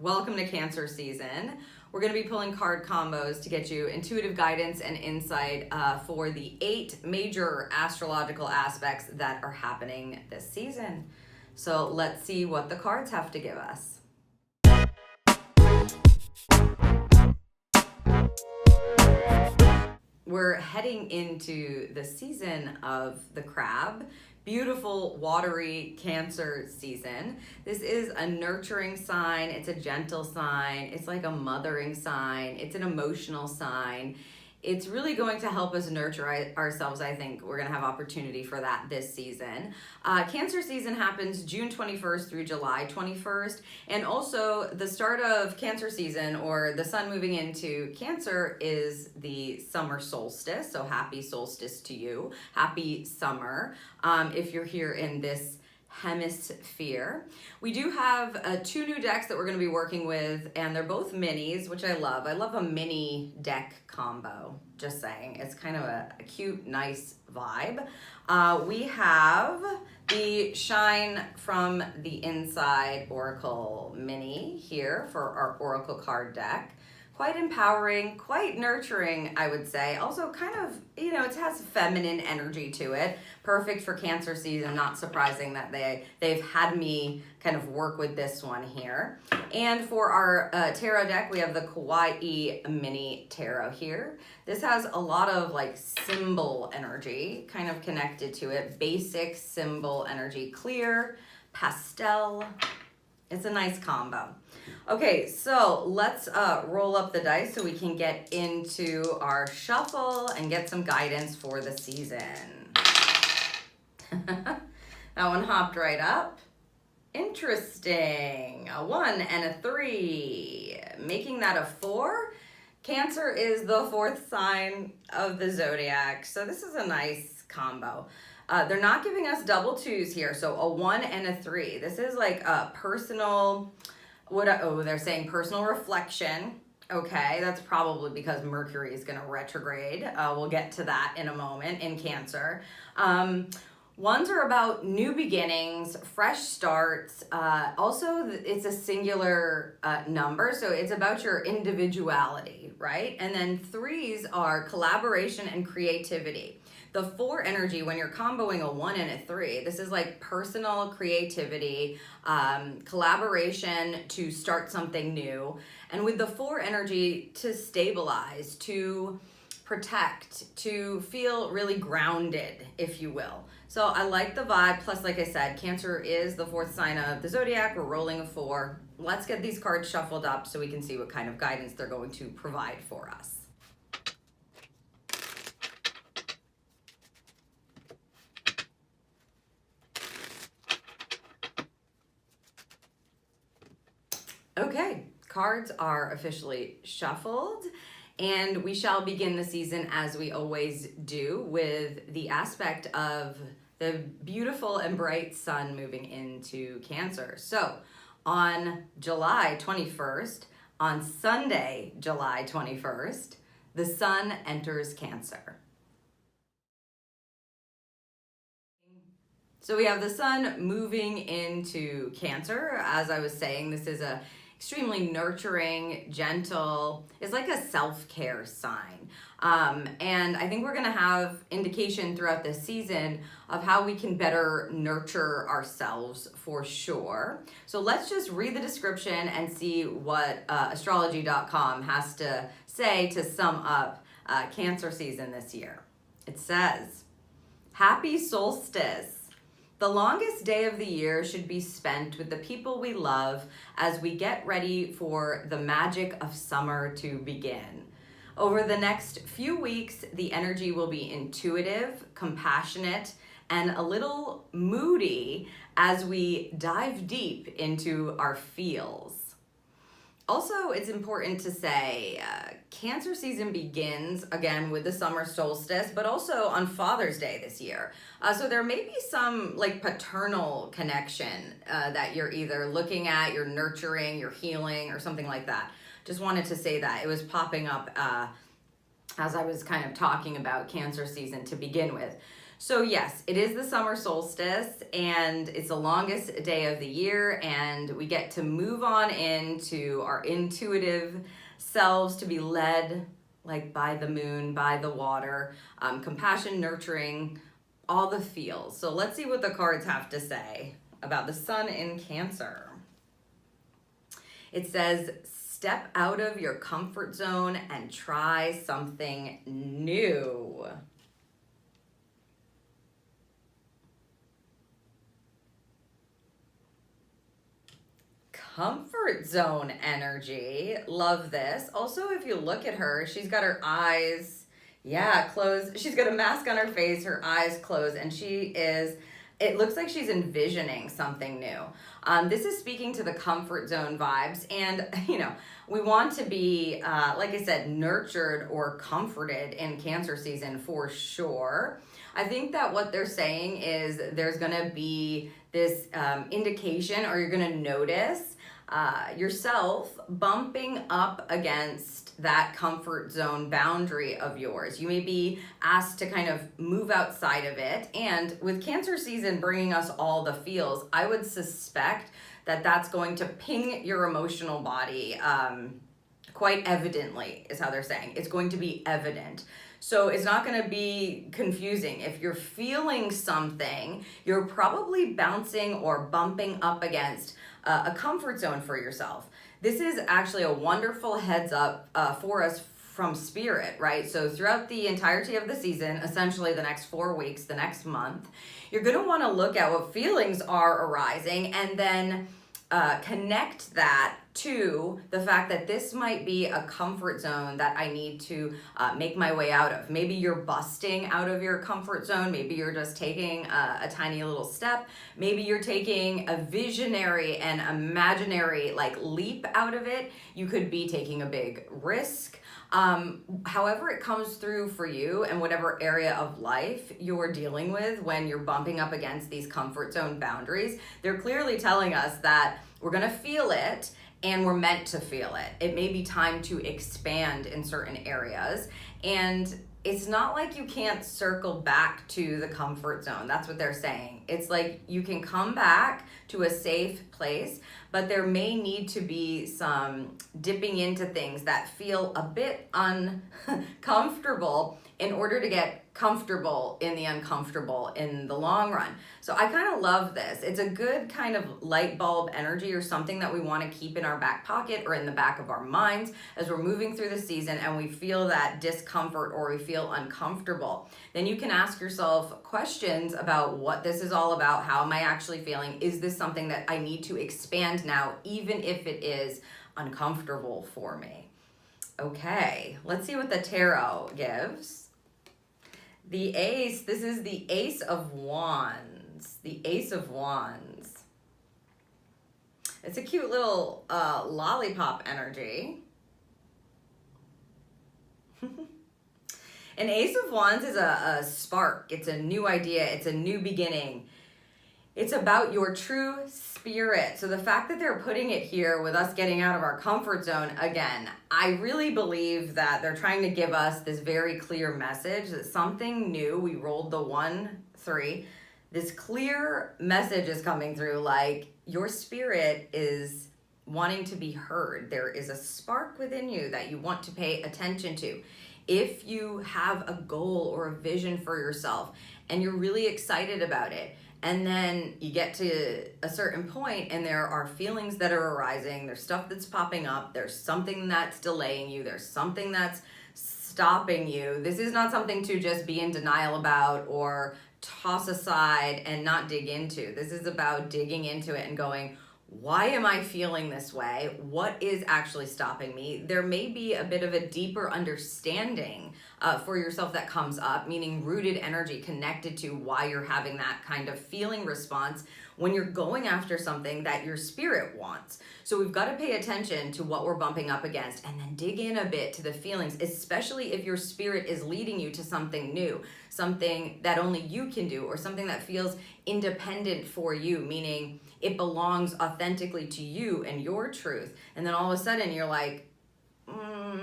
Welcome to Cancer season. We're going to be pulling card combos to get you intuitive guidance and insight for the 8 major astrological aspects that are happening this season. So let's see what the cards have to give us. We're heading into the season of the crab. Beautiful, watery Cancer season. This is a nurturing sign. It's a gentle sign. It's like a mothering sign. It's an emotional sign. It's really going to help us nurture ourselves. I think we're going to have opportunity for that this season. Cancer season happens June 21st through July 21st. And also the start of Cancer season, or the sun moving into Cancer, is the summer solstice. So happy solstice to you. Happy summer if you're here in this hemisphere. We do have 2 new decks that we're going to be working with, and they're both minis, which I love. I love a mini deck combo, just saying. It's kind of a cute, nice vibe. We have the Shine from the Inside Oracle mini here for our Oracle card deck. Quite empowering, quite nurturing, I would say. Also kind of, it has feminine energy to it. Perfect for Cancer season. Not surprising that they've had me kind of work with this one here. And for our tarot deck, we have the Kawaii Mini Tarot here. This has a lot of like symbol energy kind of connected to it. Basic symbol energy, clear, pastel. It's a nice combo. Okay, so let's roll up the dice so we can get into our shuffle and get some guidance for the season. That one hopped right up. Interesting. A 1 and a 3. Making that a 4. Cancer is the 4th sign of the zodiac, so this is a nice combo. They're not giving us double 2s here, so a 1 and a 3. This is like a personal, they're saying personal reflection. Okay, that's probably because Mercury is going to retrograde. We'll get to that in a moment in Cancer. Ones are about new beginnings, fresh starts. Also, it's a singular number, so it's about your individuality, right? And then 3s are collaboration and creativity. The 4 energy, when you're comboing a 1 and a 3, this is like personal creativity, collaboration to start something new. And with the 4 energy, to stabilize, to protect, to feel really grounded, if you will. So I like the vibe. Plus, like I said, Cancer is the 4th sign of the zodiac. We're rolling a 4. Let's get these cards shuffled up so we can see what kind of guidance they're going to provide for us. Okay, cards are officially shuffled, and we shall begin the season as we always do with the aspect of the beautiful and bright sun moving into Cancer. So on July 21st, on Sunday, July 21st, the sun enters Cancer. So we have the sun moving into Cancer. As I was saying, this is a extremely nurturing, gentle, it's like a self-care sign. And I think we're gonna have indication throughout this season of how we can better nurture ourselves for sure. So let's just read the description and see what astrology.com has to say to sum up Cancer season this year. It says, happy solstice. The longest day of the year should be spent with the people we love as we get ready for the magic of summer to begin. Over the next few weeks, the energy will be intuitive, compassionate, and a little moody as we dive deep into our feels. Also, it's important to say Cancer season begins again with the summer solstice, but also on Father's Day this year. So there may be some like paternal connection that you're either looking at, you're nurturing, you're healing, or something like that. Just wanted to say that. It was popping up as I was kind of talking about Cancer season to begin with. So yes, it is the summer solstice, and it's the longest day of the year, and we get to move on into our intuitive selves, to be led like by the moon, by the water, compassion, nurturing, all the feels. So let's see what the cards have to say about the sun in Cancer. It says, step out of your comfort zone and try something new. Comfort zone energy. Love this. Also, if you look at her, she's got her eyes, closed. She's got a mask on her face, her eyes closed, and it looks like she's envisioning something new. This is speaking to the comfort zone vibes. And, we want to be, like I said, nurtured or comforted in Cancer season for sure. I think that what they're saying is there's going to be this indication, or you're going to notice yourself bumping up against that comfort zone boundary of yours. You may be asked to kind of move outside of it. And with Cancer season bringing us all the feels, I would suspect that that's going to ping your emotional body quite evidently, is how they're saying. It's going to be evident. So it's not going to be confusing. If you're feeling something, you're probably bouncing or bumping up against a comfort zone for yourself. This is actually a wonderful heads up for us from Spirit, right? So throughout the entirety of the season, essentially the next 4 weeks, the next month, you're going to want to look at what feelings are arising, and then connect that to the fact that this might be a comfort zone that I need to make my way out of. Maybe you're busting out of your comfort zone. Maybe you're just taking a tiny little step. Maybe you're taking a visionary and imaginary leap out of it. You could be taking a big risk. However it comes through for you, and whatever area of life you're dealing with when you're bumping up against these comfort zone boundaries, they're clearly telling us that we're going to feel it, and we're meant to feel it. It may be time to expand in certain areas, and it's not like you can't circle back to the comfort zone. That's what they're saying. It's like you can come back to a safe place, but there may need to be some dipping into things that feel a bit uncomfortable in order to get comfortable in the uncomfortable in the long run. So I kind of love this. It's a good kind of light bulb energy, or something that we want to keep in our back pocket or in the back of our minds as we're moving through the season and we feel that discomfort or we feel uncomfortable. Then you can ask yourself questions about what this is all about. How am I actually feeling? Is this something that I need to expand now, even if it is uncomfortable for me? Okay, let's see what the tarot gives. The Ace, this is the Ace of Wands. The Ace of Wands. It's a cute little lollipop energy. An Ace of Wands is a spark. It's a new idea. It's a new beginning. It's about your true spirit. So the fact that they're putting it here with us getting out of our comfort zone, again, I really believe that they're trying to give us this very clear message that something new, we rolled the 1-3, this clear message is coming through, like your spirit is wanting to be heard. There is a spark within you that you want to pay attention to. If you have a goal or a vision for yourself and you're really excited about it, and then you get to a certain point and there are feelings that are arising, there's stuff that's popping up, there's something that's delaying you, there's something that's stopping you. This is not something to just be in denial about or toss aside and not dig into. This is about digging into it and going, why am I feeling this way? What is actually stopping me? There may be a bit of a deeper understanding for yourself that comes up, meaning rooted energy connected to why you're having that kind of feeling response when you're going after something that your spirit wants. So we've got to pay attention to what we're bumping up against and then dig in a bit to the feelings, especially if your spirit is leading you to something new, something that only you can do, or something that feels independent for you, meaning it belongs authentically to you and your truth. And then all of a sudden you're like,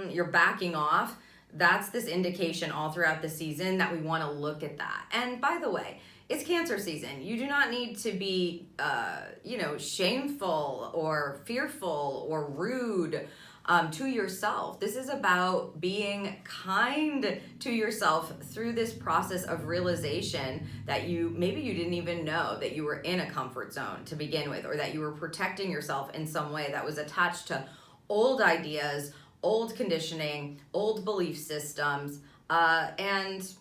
you're backing off that's this indication all throughout the season that we want to look at that. And by the way, it's Cancer season. You do not need to be, shameful or fearful or rude to yourself. This is about being kind to yourself through this process of realization that maybe you didn't even know that you were in a comfort zone to begin with, or that you were protecting yourself in some way that was attached to old ideas, old conditioning, old belief systems, and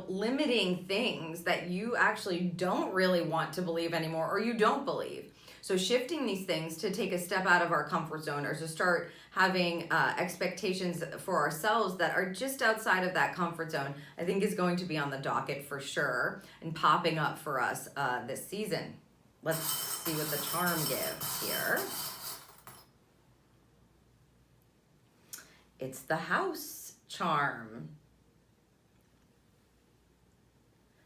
limiting things that you actually don't really want to believe anymore, or you don't believe. So shifting these things to take a step out of our comfort zone, or to start having expectations for ourselves that are just outside of that comfort zone, I think is going to be on the docket for sure and popping up for us this season. Let's see what the charm gives here. It's the house charm.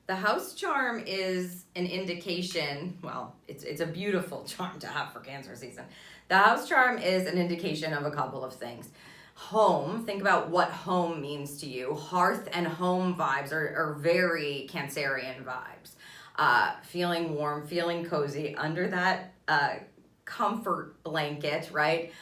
The house charm is an indication, well, it's a beautiful charm to have for Cancer season. The house charm is an indication of a couple of things. Home, think about what home means to you. Hearth and home vibes are very Cancerian vibes. Feeling warm, feeling cozy under that comfort blanket, right?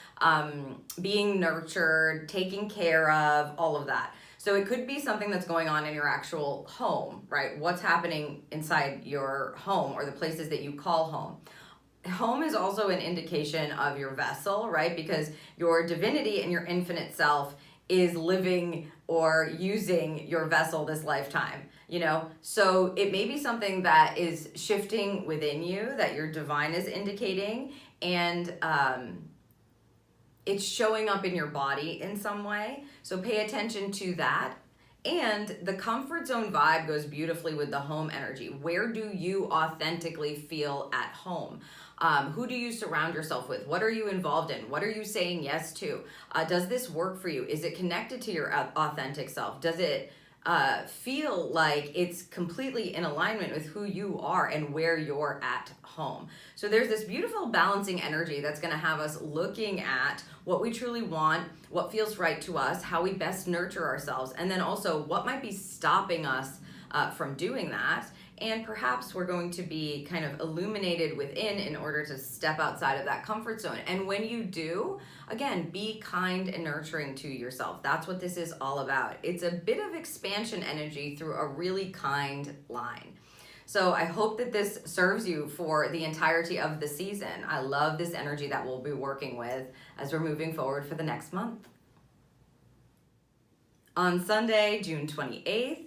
Being nurtured, taken care of, all of that. So it could be something that's going on in your actual home, right? What's happening inside your home, or the places that you call home. Home is also an indication of your vessel, right? Because your divinity and your infinite self is living or using your vessel this lifetime, So it may be something that is shifting within you, that your divine is indicating, and it's showing up in your body in some way. So pay attention to that. And the comfort zone vibe goes beautifully with the home energy. Where do you authentically feel at home? Who do you surround yourself with? What are you involved in? What are you saying yes to? Does this work for you? Is it connected to your authentic self? Does it feel like it's completely in alignment with who you are and where you're at home? So there's this beautiful balancing energy that's going to have us looking at what we truly want, what feels right to us, how we best nurture ourselves, and then also what might be stopping us from doing that. And perhaps we're going to be kind of illuminated within in order to step outside of that comfort zone. And when you do, again, be kind and nurturing to yourself. That's what this is all about. It's a bit of expansion energy through a really kind line. So I hope that this serves you for the entirety of the season. I love this energy that we'll be working with as we're moving forward for the next month. On Sunday, June 28th,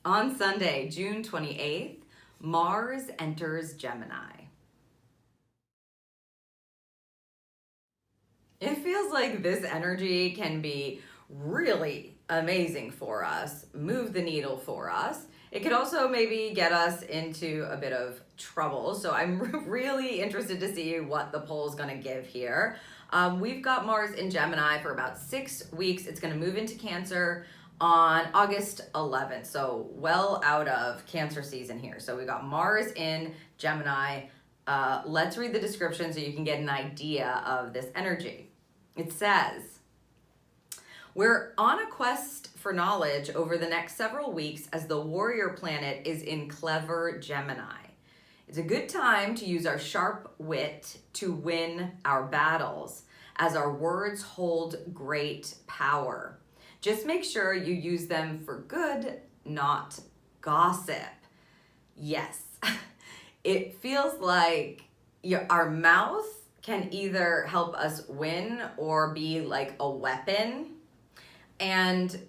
on Sunday, June 28th, Mars enters Gemini. It feels like this energy can be really amazing for us, move the needle for us. It could also maybe get us into a bit of trouble. So I'm really interested to see what the poll is going to give here. We've got Mars in Gemini for about 6 weeks. It's going to move into Cancer on August 11th. So well out of Cancer season here. So we got Mars in Gemini. Let's read the description so you can get an idea of this energy. It says, we're on a quest for knowledge over the next several weeks as the warrior planet is in clever Gemini. It's a good time to use our sharp wit to win our battles, as our words hold great power. Just make sure you use them for good, not gossip. Yes, it feels like our mouth can either help us win or be like a weapon. And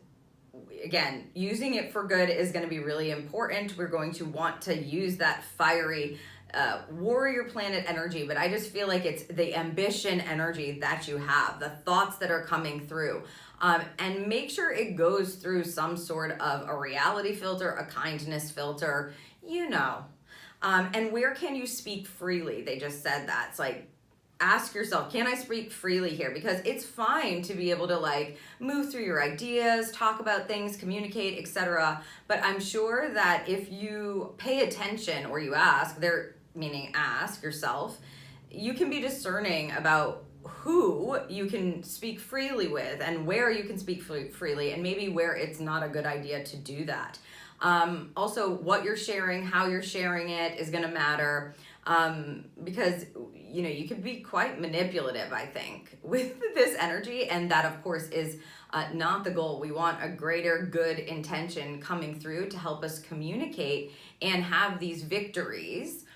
again, using it for good is going to be really important. We're going to want to use that fiery warrior planet energy, but I just feel like it's the ambition energy that you have, the thoughts that are coming through. And make sure it goes through some sort of a reality filter, a kindness filter, And where can you speak freely? They just said that. It's like, ask yourself, can I speak freely here? Because it's fine to be able to move through your ideas, talk about things, communicate, etc. But I'm sure that if you pay attention or you ask, meaning ask yourself, you can be discerning about who you can speak freely with and where you can speak freely, and maybe where it's not a good idea to do that. Also, what you're sharing, how you're sharing it is going to matter, because you can be quite manipulative, I think, with this energy, and that of course is not the goal. We want a greater good intention coming through to help us communicate and have these victories.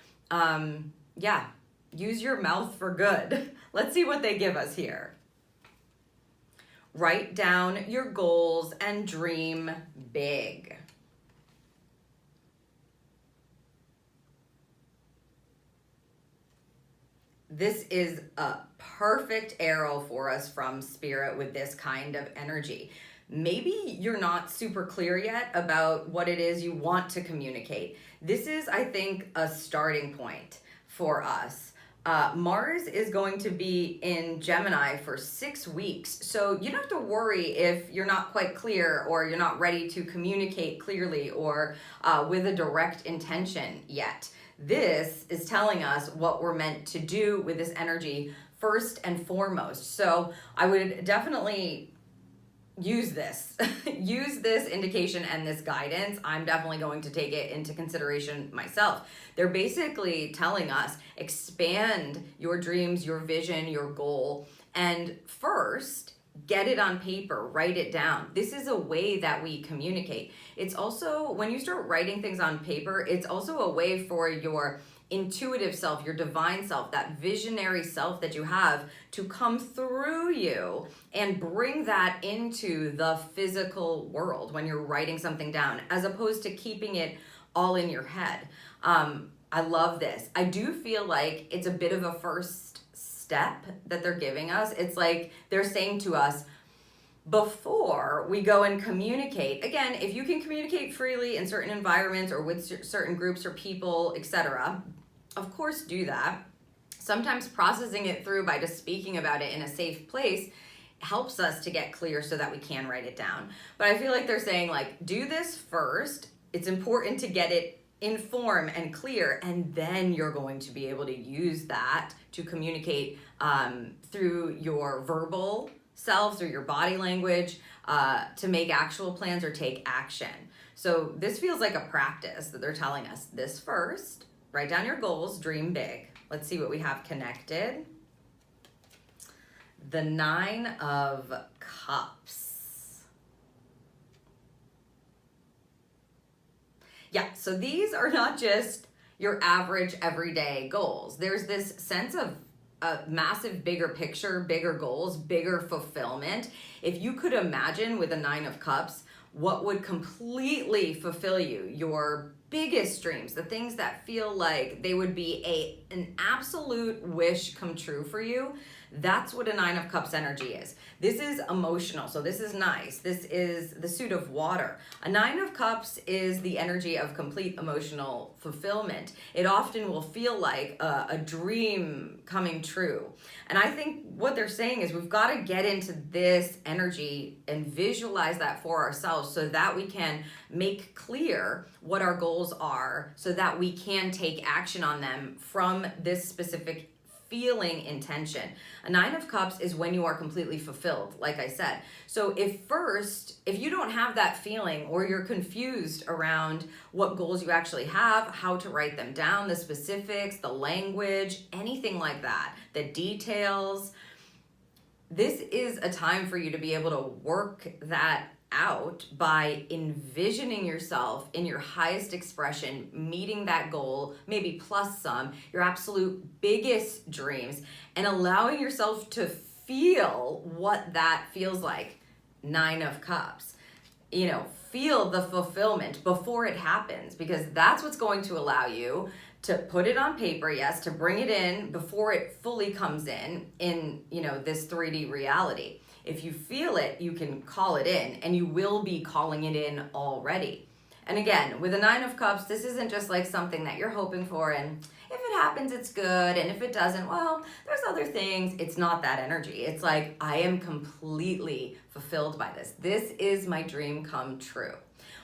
Use your mouth for good. Let's see what they give us here. Write down your goals and dream big. This is a perfect arrow for us from Spirit with this kind of energy. Maybe you're not super clear yet about what it is you want to communicate. This is, I think, a starting point for us. Mars is going to be in Gemini for 6 weeks, so you don't have to worry if you're not quite clear or you're not ready to communicate clearly or with a direct intention yet. This is telling us what we're meant to do with this energy first and foremost. So I would definitely use this. Use this indication and this guidance. I'm definitely going to take it into consideration myself. They're basically telling us expand your dreams, your vision, your goal, and first get it on paper, write it down. This is a way that we communicate. It's also, when you start writing things on paper, it's also a way for your intuitive self, your divine self, that visionary self that you have to come through you and bring that into the physical world when you're writing something down, as opposed to keeping it all in your head. I love this. I do feel like it's a bit of a first step that they're giving us. It's like they're saying to us, before we go and communicate, again, if you can communicate freely in certain environments or with certain groups or people, etc., of course do that. Sometimes processing it through by just speaking about it in a safe place helps us to get clear so that we can write it down. But I feel like they're saying, like, do this first. It's important to get it in form and clear, and then you're going to be able to use that to communicate through your verbal self, through your body language, to make actual plans or take action. So this feels like a practice that they're telling us. This first, write down your goals, dream big. Let's see what we have connected. The 9 of Cups. Yeah, so these are not just your average everyday goals. There's this sense of a massive, bigger picture, bigger goals, bigger fulfillment. If you could imagine with a 9 of Cups, what would completely fulfill you, your biggest dreams, the things that feel like they would be an absolute wish come true for you, that's what a 9 of Cups energy is. This is emotional, so this is nice. This is the suit of water. A 9 of Cups is the energy of complete emotional fulfillment. It often will feel like a dream coming true. And I think what they're saying is we've got to get into this energy and visualize that for ourselves so that we can make clear what our goals are, so that we can take action on them from this specific feeling intention. A 9 of Cups is when you are completely fulfilled, like I said. So if you don't have that feeling, or you're confused around what goals you actually have, how to write them down, the specifics, the language, anything like that, the details, this is a time for you to be able to work that out by envisioning yourself in your highest expression, meeting that goal, maybe plus some, your absolute biggest dreams, and allowing yourself to feel what that feels like. 9 of Cups. Feel the fulfillment before it happens, because that's what's going to allow you to put it on paper, yes, to bring it in before it fully comes in this 3D reality. If you feel it, you can call it in, and you will be calling it in already. And again, with a 9 of Cups, this isn't just like something that you're hoping for, and if it happens, it's good, and if it doesn't, well, there's other things. It's not that energy. It's like, I am completely fulfilled by this. This is my dream come true.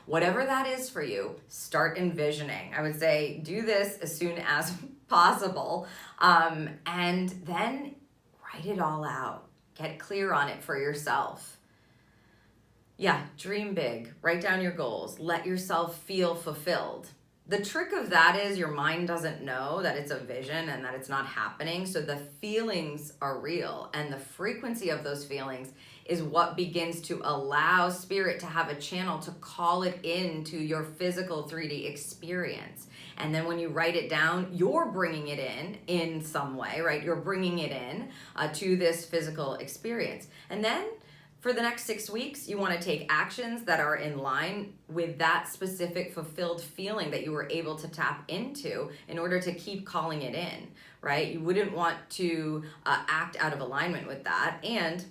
Whatever that is for you, start envisioning. I would say do this as soon as possible, and then Write it all out. Get clear on it for yourself. Yeah, dream big. Write down your goals. Let yourself feel fulfilled. The trick of that is your mind doesn't know that it's a vision and that it's not happening. So the feelings are real, and the frequency of those feelings is what begins to allow spirit to have a channel to call it into your physical 3D experience. And then when you write it down, you're bringing it in some way, right? You're bringing it in to this physical experience. And then for the next 6 weeks, you want to take actions that are in line with that specific fulfilled feeling that you were able to tap into in order to keep calling it in, right? You wouldn't want to act out of alignment with that. And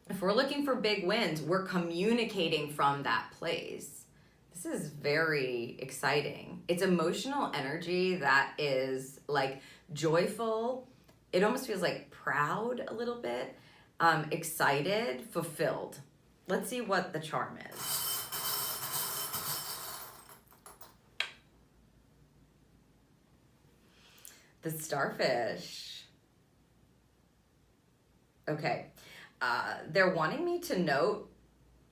if we're looking for big wins, we're communicating from that place. This is very exciting. It's emotional energy that is like joyful. It almost feels like proud a little bit. Excited, fulfilled. Let's see what the charm is. The starfish. Okay. They're wanting me to note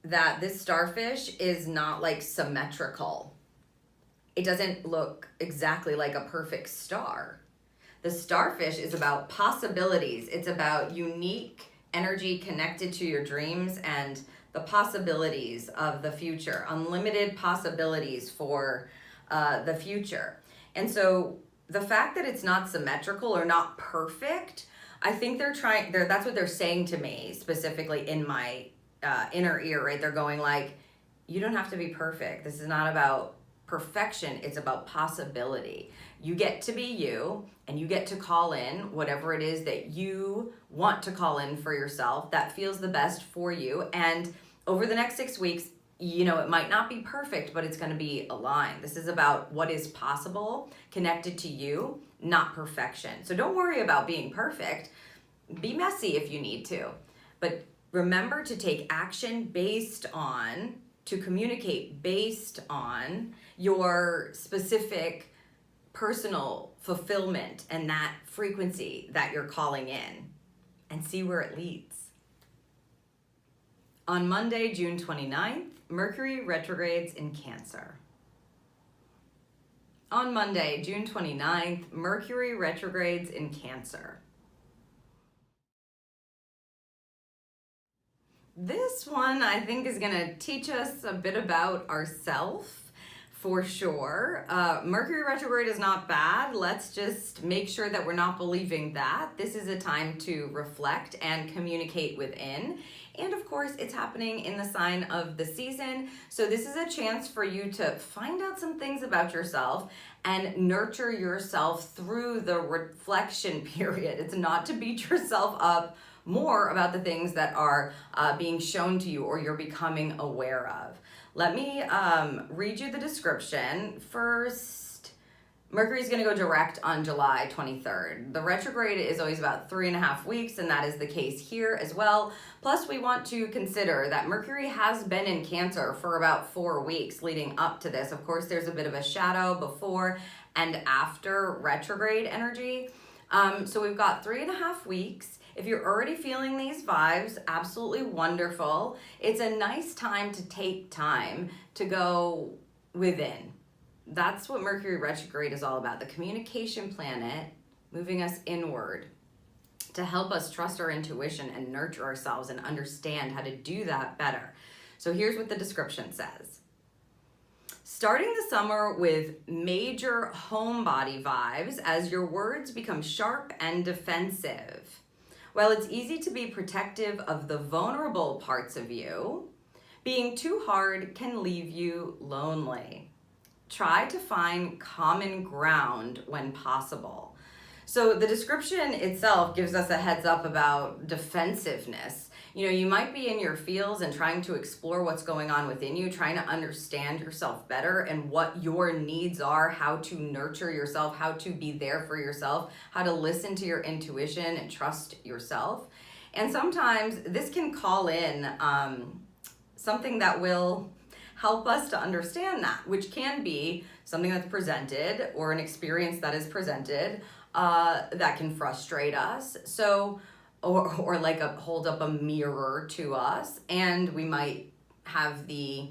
that this starfish is not like symmetrical. It doesn't look exactly like a perfect star. The starfish is about possibilities. It's about unique energy connected to your dreams and the possibilities of the future, unlimited possibilities for the future. And so the fact that it's not symmetrical or not perfect, I think that's what they're saying to me specifically in my inner ear, right? They're going like, you don't have to be perfect. This is not about perfection. It's about possibility. You get to be you, and you get to call in whatever it is that you want to call in for yourself that feels the best for you. And over the next 6 weeks, you know, it might not be perfect, but it's going to be aligned. This is about what is possible, connected to you, not perfection. So don't worry about being perfect. Be messy if you need to. But remember to take action to communicate based on your specific personal fulfillment and that frequency that you're calling in, and see where it leads. On Monday, June 29th, Mercury retrogrades in Cancer. On Monday, June 29th, Mercury retrogrades in Cancer. This one, I think, is going to teach us a bit about ourselves, for sure. Mercury retrograde is not bad. Let's just make sure that we're not believing that. This is a time to reflect and communicate within. And of course, it's happening in the sign of the season. So this is a chance for you to find out some things about yourself and nurture yourself through the reflection period. It's not to beat yourself up more about the things that are being shown to you or you're becoming aware of. Let me read you the description. First, Mercury is going to go direct on July 23rd. The retrograde is always about 3.5 weeks, and that is the case here as well. Plus, we want to consider that Mercury has been in Cancer for about 4 weeks leading up to this. Of course, there's a bit of a shadow before and after retrograde energy. So we've got 3.5 weeks. If you're already feeling these vibes, absolutely wonderful. It's a nice time to take time to go within. That's what Mercury retrograde is all about. The communication planet moving us inward to help us trust our intuition and nurture ourselves and understand how to do that better. So here's what the description says. Starting the summer with major homebody vibes as your words become sharp and defensive. While it's easy to be protective of the vulnerable parts of you, being too hard can leave you lonely. Try to find common ground when possible. So the description itself gives us a heads up about defensiveness. You know, you might be in your fields and trying to explore what's going on within you, trying to understand yourself better and what your needs are, how to nurture yourself, how to be there for yourself, how to listen to your intuition and trust yourself. And sometimes this can call in something that will help us to understand that, which can be something that's presented or an experience that is presented that can frustrate us. So or like hold up a mirror to us, and we might have the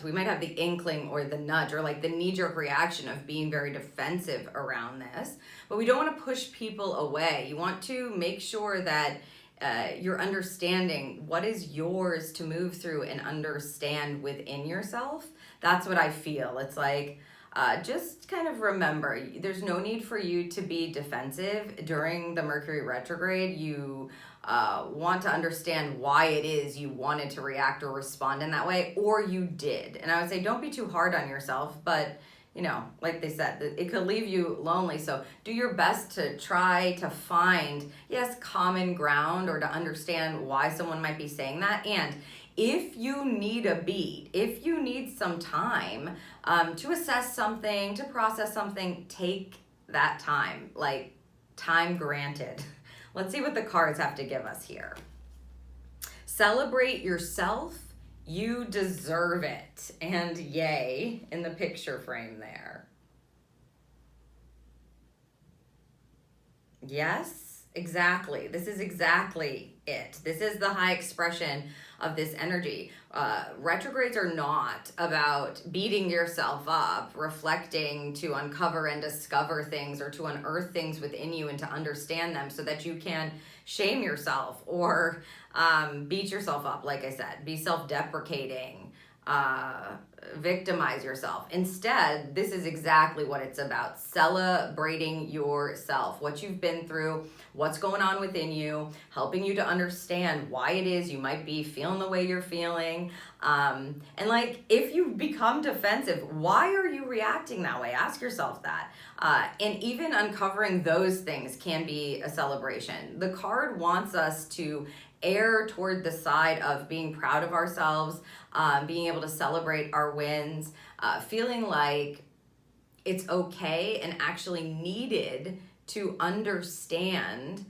we might have the inkling or the nudge or like the knee-jerk reaction of being very defensive around this, but we don't want to push people away. You want to make sure that you're understanding what is yours to move through and understand within yourself. That's what I feel. It's like, just kind of remember, there's no need for you to be defensive during the Mercury retrograde. You want to understand why it is you wanted to react or respond in that way, or you did. And I would say don't be too hard on yourself, but you know, like they said, it could leave you lonely. So do your best to try to find, yes, common ground, or to understand why someone might be saying that. And if you need a beat, if you need some time to assess something, to process something, take that time, like time granted. Let's see what the cards have to give us here. Celebrate yourself. You deserve it. And yay in the picture frame there. Yes, exactly. This is exactly it. This is the high expression of this energy. Retrogrades are not about beating yourself up, reflecting to uncover and discover things, or to unearth things within you and to understand them so that you can shame yourself or beat yourself up. Like I said, be self-deprecating, victimize yourself. Instead, this is exactly what it's about: celebrating yourself, what you've been through, what's going on within you, helping you to understand why it is you might be feeling the way you're feeling. And like, if you become defensive, why are you reacting that way? Ask yourself that. And even uncovering those things can be a celebration. The card wants us to err toward the side of being proud of ourselves, being able to celebrate our wins, feeling like it's okay and actually needed to understand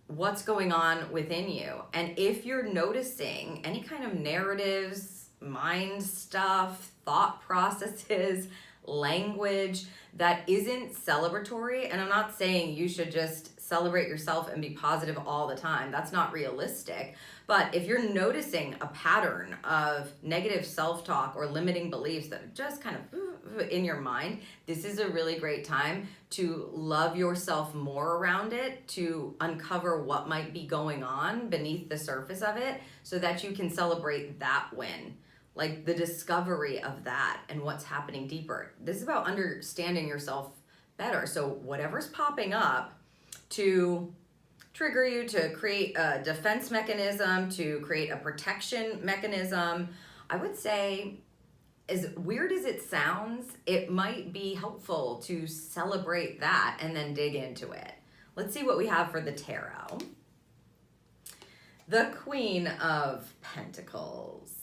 what's going on within you. And if you're noticing any kind of narratives, mind stuff, thought processes, language that isn't celebratory, and I'm not saying you should just celebrate yourself and be positive all the time. That's not realistic. But if you're noticing a pattern of negative self-talk or limiting beliefs that are just kind of in your mind, this is a really great time to love yourself more around it, to uncover what might be going on beneath the surface of it so that you can celebrate that win. Like the discovery of that and what's happening deeper. This is about understanding yourself better. So whatever's popping up to trigger you, to create a defense mechanism, to create a protection mechanism, I would say, as weird as it sounds, it might be helpful to celebrate that and then dig into it. Let's see what we have for the tarot. The Queen of Pentacles.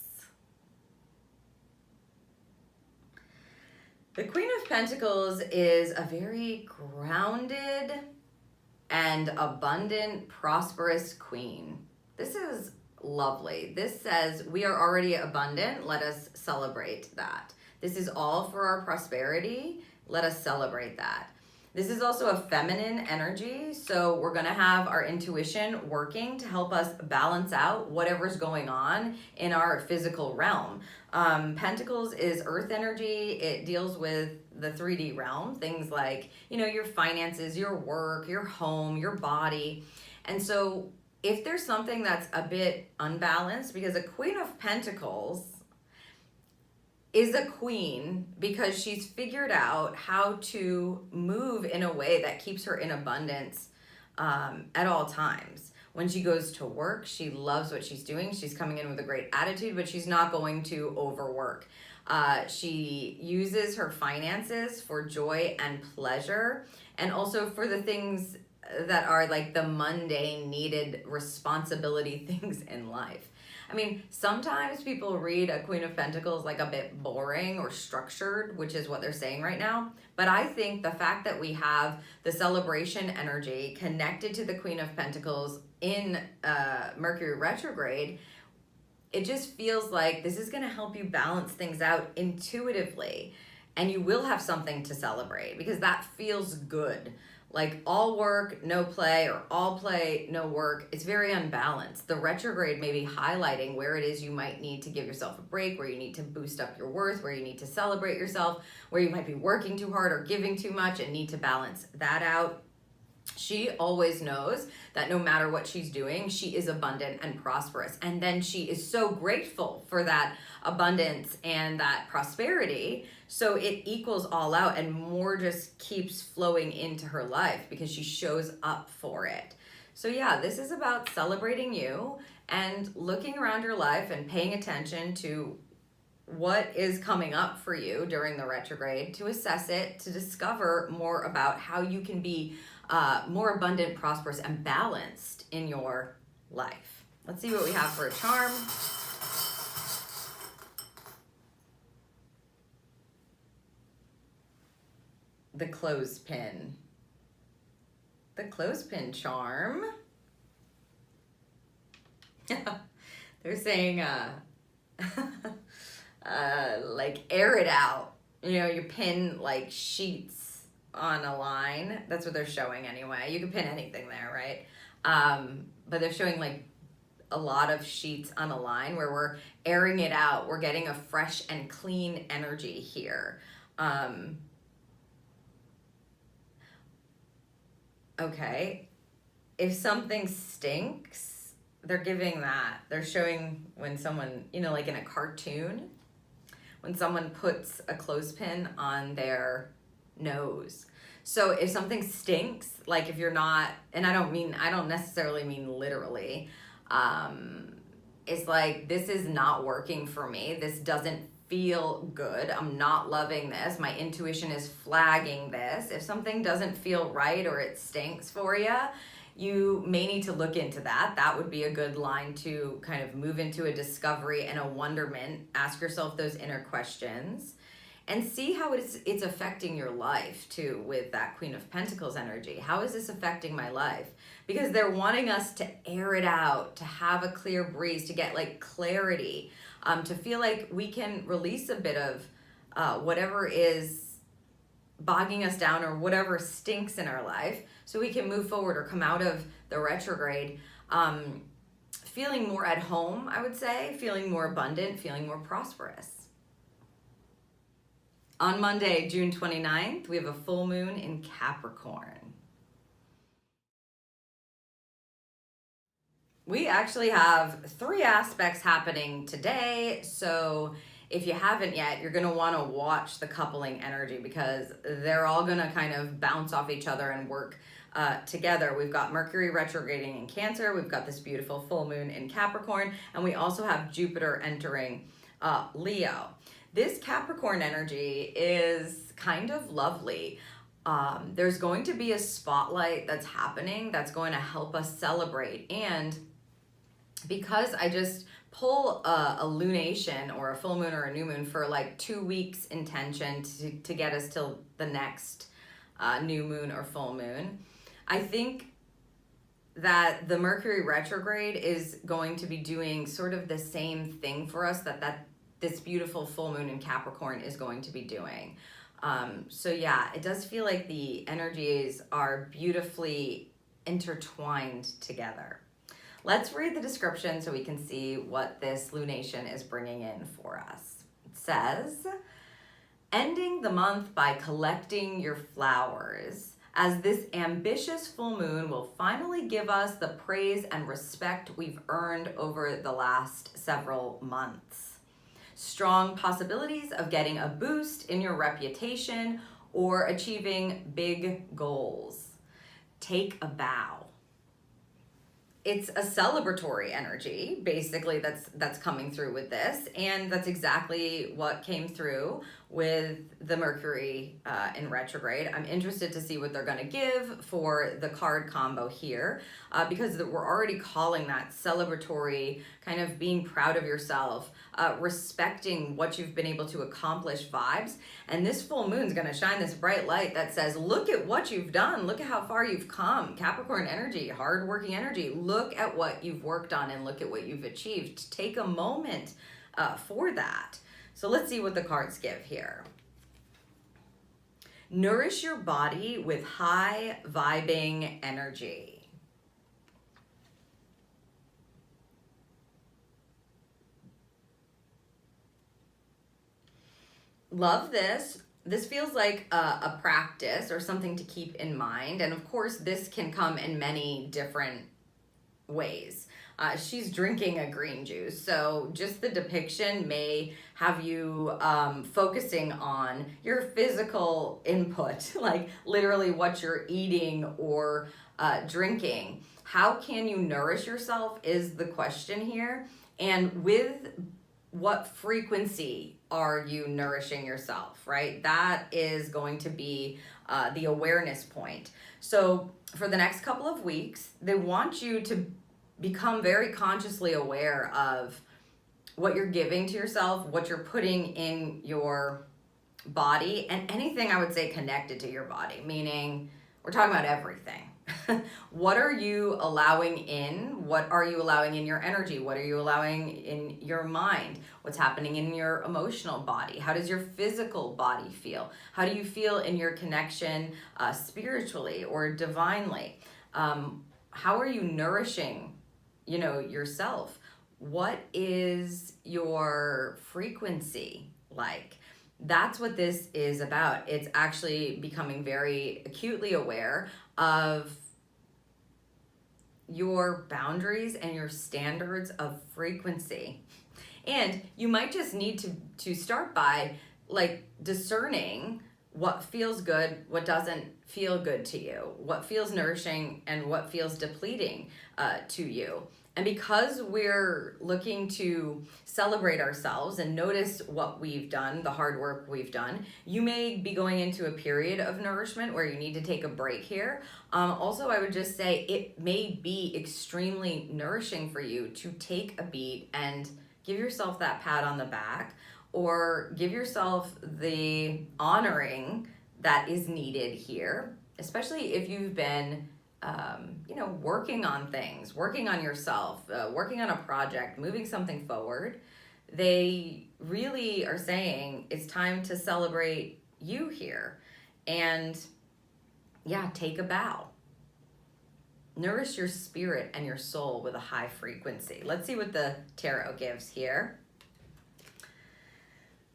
The Queen of Pentacles is a very grounded and abundant, prosperous queen. This is lovely. This says we are already abundant. Let us celebrate that. This is all for our prosperity. Let us celebrate that. This is also a feminine energy, so we're going to have our intuition working to help us balance out whatever's going on in our physical realm. Pentacles is earth energy. It deals with the 3D realm, things like, you know, your finances, your work, your home, your body. And so if there's something that's a bit unbalanced, because a Queen of Pentacles is a queen because she's figured out how to move in a way that keeps her in abundance at all times. When she goes to work, she loves what she's doing. She's coming in with a great attitude, but she's not going to overwork. She uses her finances for joy and pleasure, and also for the things that are like the mundane, needed responsibility things in life. I mean, sometimes people read a Queen of Pentacles like a bit boring or structured, which is what they're saying right now. But I think the fact that we have the celebration energy connected to the Queen of Pentacles in Mercury retrograde, it just feels like this is going to help you balance things out intuitively. And you will have something to celebrate because that feels good. like all work, no play, or all play, no work. It's very unbalanced. The retrograde may be highlighting where it is you might need to give yourself a break, where you need to boost up your worth, where you need to celebrate yourself, where you might be working too hard or giving too much and need to balance that out. She always knows that no matter what she's doing, she is abundant and prosperous. And then she is so grateful for that abundance and that prosperity. So it equals all out and more just keeps flowing into her life because she shows up for it. So yeah, this is about celebrating you and looking around your life and paying attention to what is coming up for you during the retrograde, to assess it, to discover more about how you can be more abundant, prosperous, and balanced in your life. Let's see what we have for a charm. The clothespin. The clothespin charm. They're saying, like air it out. You know, you pin like sheets on a line. That's what they're showing anyway. You can pin anything there, right? But they're showing like a lot of sheets on a line where we're airing it out. We're getting a fresh and clean energy here. Okay. If something stinks, they're giving that. They're showing when someone, you know, like in a cartoon, when someone puts a clothespin on their nose. So if something stinks, like if you're not, and I don't necessarily mean literally, it's like, this is not working for me. This doesn't feel good. I'm not loving this. My intuition is flagging this. If something doesn't feel right or it stinks for you, you may need to look into that. That would be a good line to kind of move into a discovery and a wonderment. Ask yourself those inner questions and see how it's affecting your life too with that Queen of Pentacles energy. How is this affecting my life? Because they're wanting us to air it out, to have a clear breeze, to get like clarity, to feel like we can release a bit of whatever is bogging us down or whatever stinks in our life, so we can move forward or come out of the retrograde feeling more at home, I would say, feeling more abundant, feeling more prosperous. On Monday, June 29th, we have a full moon in Capricorn. We actually have 3 aspects happening today, so if you haven't yet, you're going to want to watch the coupling energy because they're all going to kind of bounce off each other and work together. We've got Mercury retrograding in Cancer, we've got this beautiful full moon in Capricorn, and we also have Jupiter entering Leo. This Capricorn energy is kind of lovely. There's going to be a spotlight that's happening that's going to help us celebrate. And because I just pull a lunation or a full moon or a new moon for like 2 weeks intention to get us till the next new moon or full moon, I think that the Mercury retrograde is going to be doing sort of the same thing for us that this beautiful full moon in Capricorn is going to be doing. So yeah, it does feel like the energies are beautifully intertwined together. Let's read the description so we can see what this lunation is bringing in for us. It says, ending the month by collecting your flowers, as this ambitious full moon will finally give us the praise and respect we've earned over the last several months. Strong possibilities of getting a boost in your reputation or achieving big goals. Take a bow. It's a celebratory energy, basically, that's coming through with this, and that's exactly what came through with the Mercury in retrograde. I'm interested to see what they're going to give for the card combo here, because we're already calling that celebratory, kind of being proud of yourself, respecting what you've been able to accomplish vibes. And this full moon's going to shine this bright light that says, look at what you've done. Look at how far you've come. Capricorn energy, hardworking energy. Look at what you've worked on and look at what you've achieved. Take a moment for that. So let's see what the cards give here. Nourish your body with high vibing energy. Love this. This feels like a practice or something to keep in mind. And of course, this can come in many different ways. She's drinking a green juice, so just the depiction may have you focusing on your physical input, like literally what you're eating or drinking. How can you nourish yourself is the question here, and with what frequency are you nourishing yourself, right? That is going to be the awareness point. So for the next couple of weeks, they want you to become very consciously aware of what you're giving to yourself, what you're putting in your body, and anything I would say connected to your body, meaning we're talking about everything. What are you allowing in? What are you allowing in your energy? What are you allowing in your mind? What's happening in your emotional body? How does your physical body feel? How do you feel in your connection spiritually or divinely? How are you nourishing, yourself? What is your frequency like? That's what this is about. It's actually becoming very acutely aware of your boundaries and your standards of frequency. And you might just need to start by like discerning what feels good, what doesn't feel good to you, what feels nourishing and what feels depleting to you. And because we're looking to celebrate ourselves and notice what we've done, the hard work we've done, you may be going into a period of nourishment where you need to take a break here. Also, I would just say it may be extremely nourishing for you to take a beat and give yourself that pat on the back, or give yourself the honoring that is needed here, especially if you've been working on things, working on yourself, working on a project, moving something forward. They really are saying it's time to celebrate you here. And take a bow. Nourish your spirit and your soul with a high frequency. Let's see what the tarot gives here.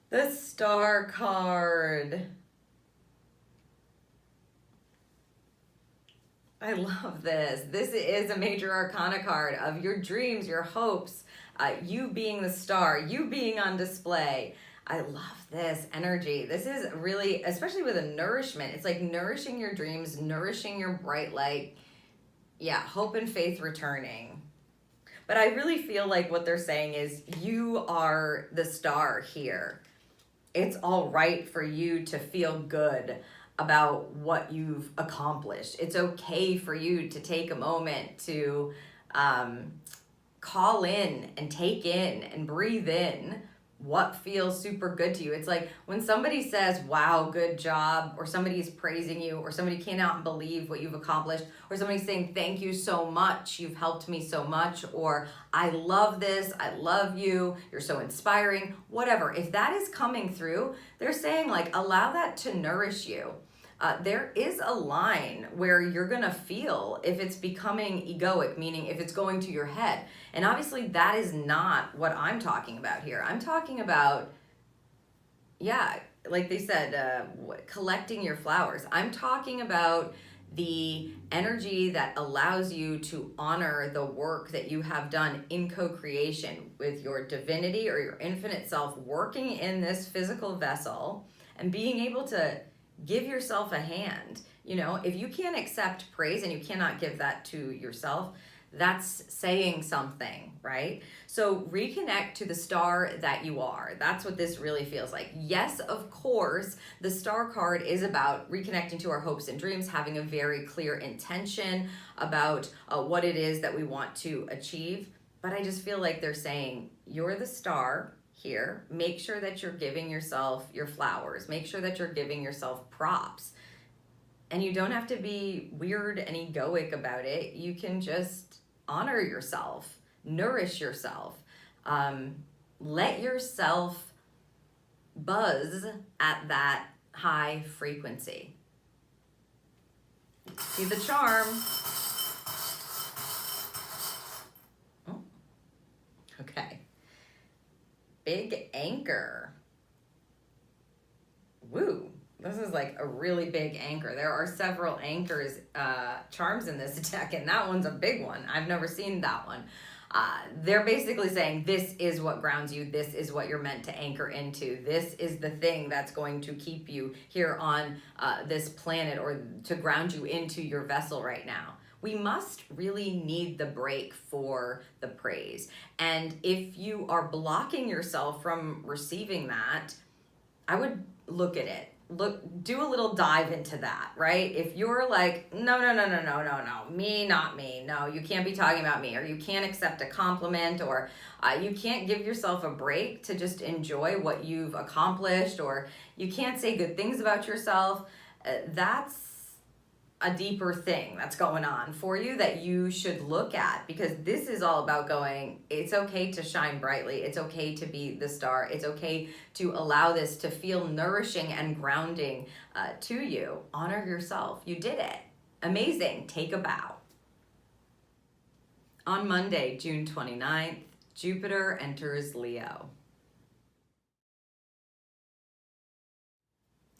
The Star card. I love this. This is a major arcana card of your dreams, your hopes, you being the star, you being on display. I love this energy. This is really, especially with a nourishment, it's like nourishing your dreams, nourishing your bright light. Yeah, hope and faith returning. But I really feel like what they're saying is you are the star here. It's all right for you to feel good about what you've accomplished. It's okay for you to take a moment to call in and take in and breathe in what feels super good to you. It's like when somebody says, wow, good job, or somebody's praising you, or somebody cannot believe what you've accomplished, or somebody's saying, thank you so much, you've helped me so much, or I love this, I love you, you're so inspiring, whatever. If that is coming through, they're saying like, allow that to nourish you. There is a line where you're gonna feel if it's becoming egoic, meaning if it's going to your head. And obviously that is not what I'm talking about here. I'm talking about, like they said, collecting your flowers. I'm talking about the energy that allows you to honor the work that you have done in co-creation with your divinity or your infinite self, working in this physical vessel and being able to give yourself a hand. If you can't accept praise and you cannot give that to yourself, that's saying something, right? So reconnect to the star that you are. That's what this really feels like. Yes, of course, the star card is about reconnecting to our hopes and dreams, having a very clear intention about what it is that we want to achieve. But I just feel like they're saying, you're the star here. Make sure that you're giving yourself your flowers. Make sure that you're giving yourself props. And you don't have to be weird and egoic about it. You can just honor yourself, nourish yourself, let yourself buzz at that high frequency. See the charm. Oh. Okay. Big anchor. Woo. This is like a really big anchor. There are several anchors, charms in this deck, and that one's a big one. I've never seen that one. They're basically saying this is what grounds you. This is what you're meant to anchor into. This is the thing that's going to keep you here on this planet, or to ground you into your vessel right now. We must really need the break for the praise. And if you are blocking yourself from receiving that, I would look at it. Do a little dive into that, right? If you're like, no, me, not me. No, you can't be talking about me, or you can't accept a compliment, or you can't give yourself a break to just enjoy what you've accomplished, or you can't say good things about yourself. That's a deeper thing that's going on for you that you should look at, because this is all about going, it's okay to shine brightly. It's okay to be the star. It's okay to allow this to feel nourishing and grounding to you. Honor yourself. You did it. Amazing. Take a bow. On Monday, June 29th, Jupiter enters Leo.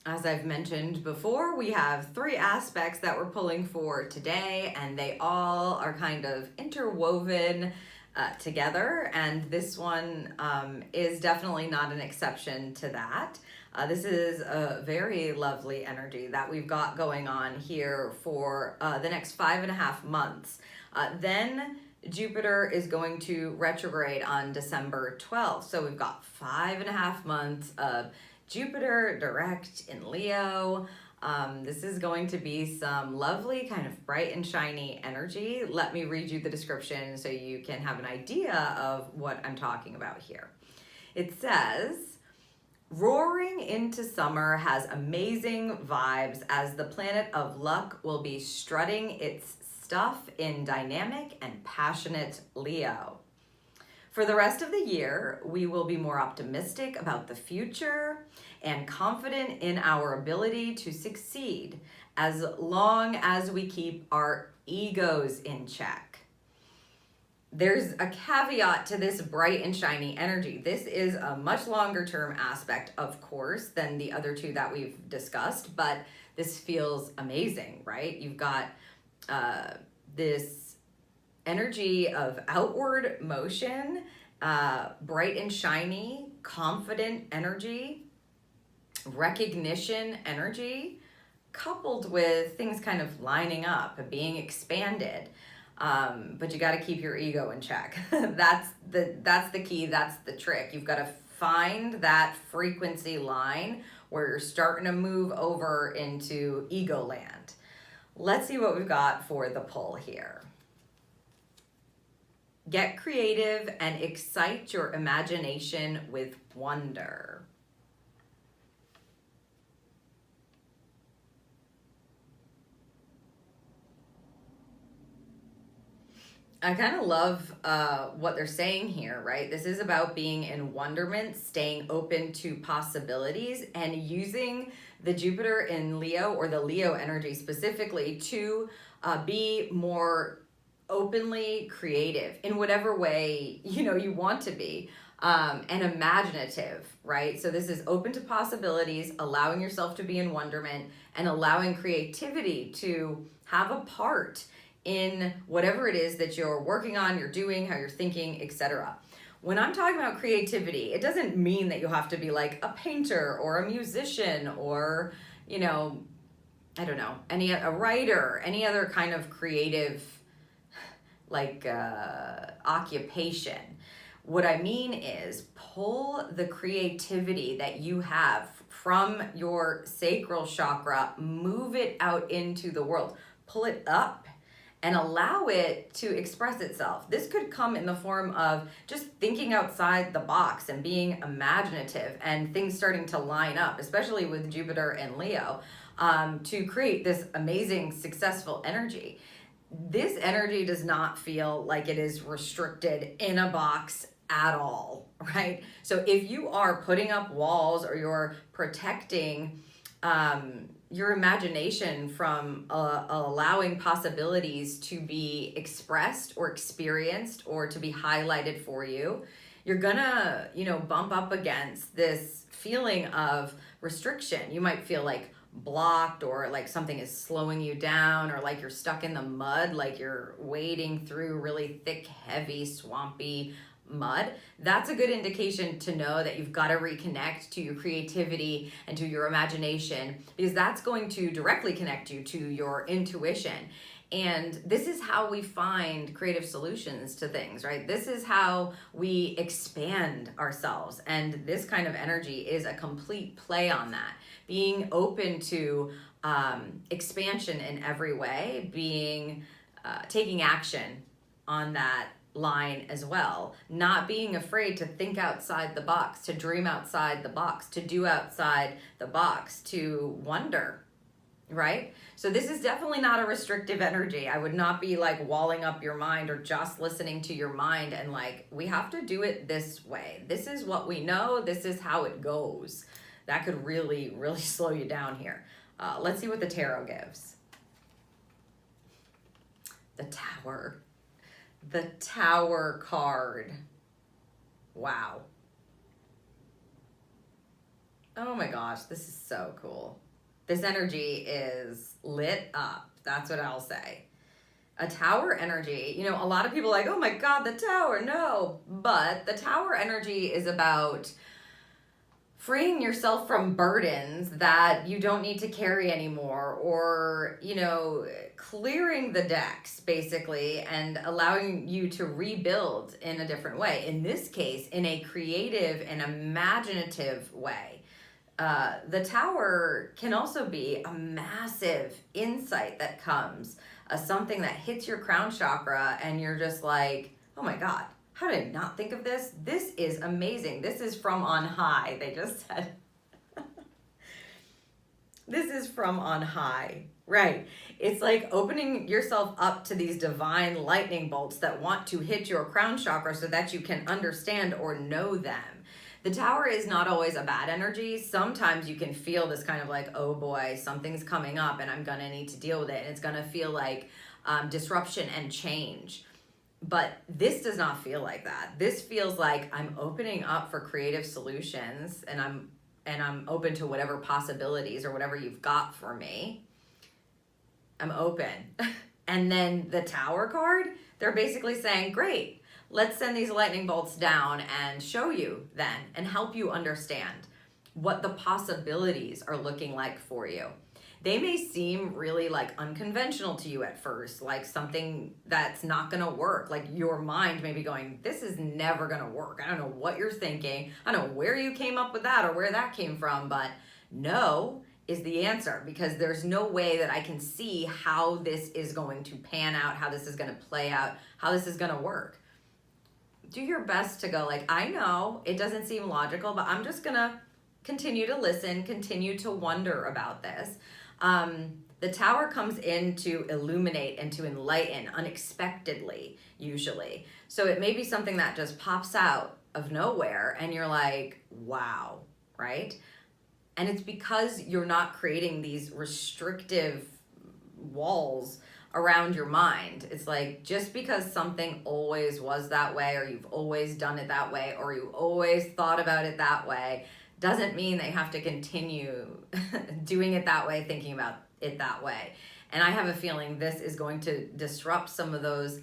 As I've mentioned before, we have 3 aspects that we're pulling for today, and they all are kind of interwoven together, and this one is definitely not an exception to that. This is a very lovely energy that we've got going on here for the next 5.5 months. Then Jupiter is going to retrograde on December 12th, so we've got 5.5 months of Jupiter direct in Leo. This is going to be some lovely kind of bright and shiny energy. Let me read you the description so you can have an idea of what I'm talking about here. It says, roaring into summer has amazing vibes as the planet of luck will be strutting its stuff in dynamic and passionate Leo. For the rest of the year, we will be more optimistic about the future and confident in our ability to succeed as long as we keep our egos in check. There's a caveat to this bright and shiny energy. This is a much longer term aspect, of course, than the other 2 that we've discussed, but this feels amazing, right? You've got this energy of outward motion, bright and shiny, confident energy, recognition energy, coupled with things kind of lining up, being expanded. But you got to keep your ego in check. That's the key. That's the trick. You've got to find that frequency line where you're starting to move over into ego land. Let's see what we've got for the pull here. Get creative and excite your imagination with wonder. I kind of love what they're saying here, right? This is about being in wonderment, staying open to possibilities, and using the Jupiter in Leo, or the Leo energy specifically, to be more openly creative in whatever way you want to be, and imaginative, right? So this is open to possibilities, allowing yourself to be in wonderment, and allowing creativity to have a part in whatever it is that you're working on, you're doing, how you're thinking, etc. When I'm talking about creativity, it doesn't mean that you have to be like a painter or a musician or I don't know, a writer, any other kind of creative occupation. What I mean is pull the creativity that you have from your sacral chakra, move it out into the world, pull it up and allow it to express itself. This could come in the form of just thinking outside the box and being imaginative, and things starting to line up, especially with Jupiter and Leo, to create this amazing, successful energy. This energy does not feel like it is restricted in a box at all, right? So if you are putting up walls or you're protecting your imagination from allowing possibilities to be expressed or experienced or to be highlighted for you, you're gonna, bump up against this feeling of restriction. You might feel like blocked, or like something is slowing you down, or like you're stuck in the mud, like you're wading through really thick, heavy, swampy mud. That's a good indication to know that you've got to reconnect to your creativity and to your imagination, because that's going to directly connect you to your intuition. And this is how we find creative solutions to things, right? This is how we expand ourselves. And this kind of energy is a complete play on that. Being open to expansion in every way, taking action on that line as well, not being afraid to think outside the box, to dream outside the box, to do outside the box, to wonder, right? So this is definitely not a restrictive energy. I would not be like walling up your mind or just listening to your mind and like, we have to do it this way. This is what we know. This is how it goes. That could really, really slow you down here. Let's see what the tarot gives. The Tower. The Tower card. Wow. Oh my gosh, this is so cool. This energy is lit up. That's what I'll say. A Tower energy, a lot of people are like, oh my God, the Tower, no. But the Tower energy is about freeing yourself from burdens that you don't need to carry anymore, or, clearing the decks basically and allowing you to rebuild in a different way. In this case, in a creative and imaginative way. The Tower can also be a massive insight that comes, something that hits your crown chakra and you're just like, oh my God, how did I not think of this? This is amazing. This is from on high, they just said. This is from on high, right? It's like opening yourself up to these divine lightning bolts that want to hit your crown chakra so that you can understand or know them. The Tower is not always a bad energy. Sometimes you can feel this kind of like, oh boy, something's coming up and I'm gonna need to deal with it. And it's gonna feel like disruption and change. But this does not feel like that. This feels like I'm opening up for creative solutions, and I'm open to whatever possibilities or whatever you've got for me. I'm open. And then the Tower card, they're basically saying, great, let's send these lightning bolts down and show you then and help you understand what the possibilities are looking like for you. They may seem really like unconventional to you at first, like something that's not gonna work. Like your mind may be going, this is never gonna work. I don't know what you're thinking. I don't know where you came up with that or where that came from, but no is the answer, because there's no way that I can see how this is going to pan out, how this is gonna play out, how this is gonna work. Do your best to go like, I know it doesn't seem logical, but I'm just gonna continue to listen, continue to wonder about this. The Tower comes in to illuminate and to enlighten unexpectedly, usually. So it may be something that just pops out of nowhere and you're like, wow, right? And it's because you're not creating these restrictive walls around your mind. It's like, just because something always was that way, or you've always done it that way, or you always thought about it that way, doesn't mean they have to continue doing it that way, thinking about it that way. And I have a feeling this is going to disrupt some of those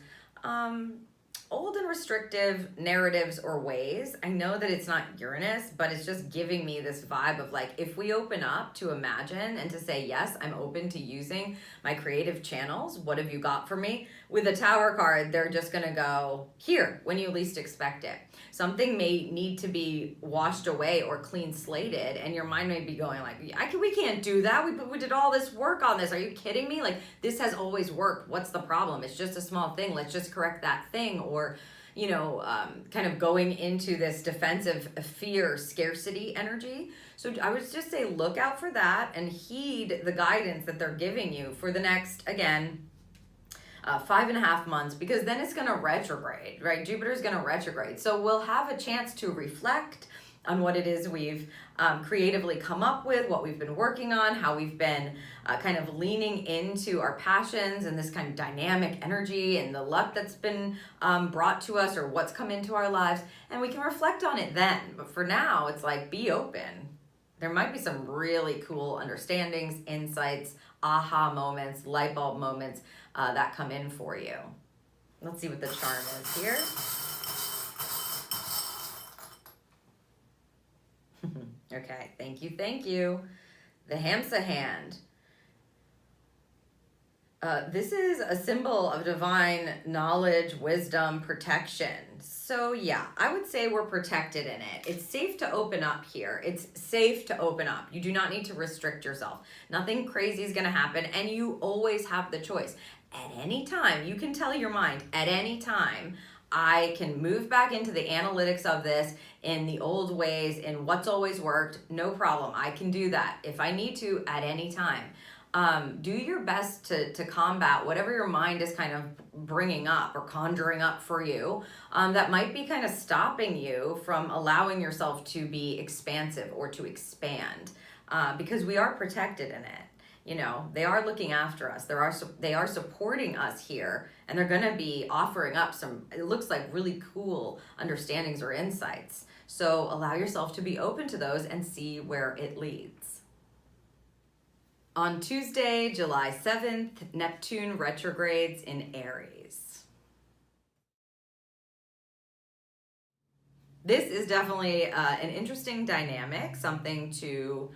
old and restrictive narratives or ways. I know that it's not Uranus, but it's just giving me this vibe of like, if we open up to imagine and to say, yes, I'm open to using my creative channels, what have you got for me? With a Tower card, they're just gonna go here when you least expect it. Something may need to be washed away or clean slated, and your mind may be going like, we can't do that. We did all this work on this. Are you kidding me? Like, this has always worked. What's the problem? It's just a small thing. Let's just correct that thing. Or, kind of going into this defensive fear, scarcity energy. So I would just say, look out for that and heed the guidance that they're giving you for the next, again, 5.5 months, because then it's going to retrograde, right? Jupiter's going to retrograde. So we'll have a chance to reflect, on what it is we've creatively come up with, what we've been working on, how we've been kind of leaning into our passions and this kind of dynamic energy and the luck that's been brought to us or what's come into our lives. And we can reflect on it then. But for now, it's like, be open. There might be some really cool understandings, insights, aha moments, light bulb moments that come in for you. Let's see what the charm is here. Okay, thank you, thank you. The Hamsa hand. This is a symbol of divine knowledge, wisdom, protection. So yeah, I would say we're protected in it. It's safe to open up here. It's safe to open up. You do not need to restrict yourself. Nothing crazy is gonna happen, and you always have the choice. At any time, you can tell your mind, at any time, I can move back into the analytics of this in the old ways, in what's always worked, no problem. I can do that if I need to at any time. Do your best to combat whatever your mind is kind of bringing up or conjuring up for you that might be kind of stopping you from allowing yourself to be expansive or to expand because we are protected in it. You know, they are looking after us. They are supporting us here, and they're going to be offering up some, it looks like, really cool understandings or insights. So allow yourself to be open to those and see where it leads. On Tuesday, July 7th, Neptune retrogrades in Aries. This is definitely an interesting dynamic, something to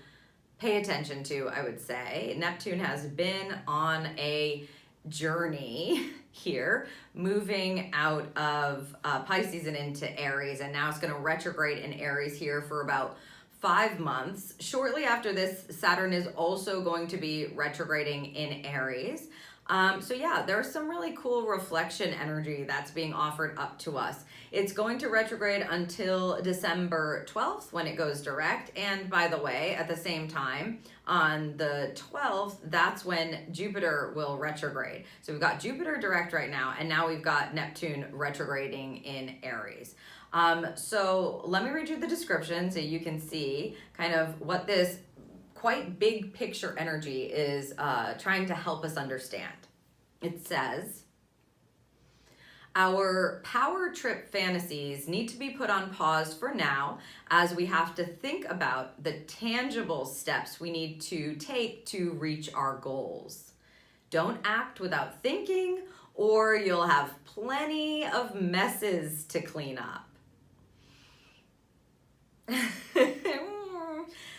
pay attention to, I would say. Neptune has been on a journey here, moving out of Pisces and into Aries, and now it's going to retrograde in Aries here for about 5 months. Shortly after this, Saturn is also going to be retrograding in Aries. So yeah, there's some really cool reflection energy that's being offered up to us. It's going to retrograde until December 12th when it goes direct. And by the way, at the same time, on the 12th, that's when Jupiter will retrograde. So we've got Jupiter direct right now, and now we've got Neptune retrograding in Aries. So let me read you the description so you can see kind of what this quite big picture energy is trying to help us understand. It says, our power trip fantasies need to be put on pause for now as we have to think about the tangible steps we need to take to reach our goals. Don't act without thinking or you'll have plenty of messes to clean up.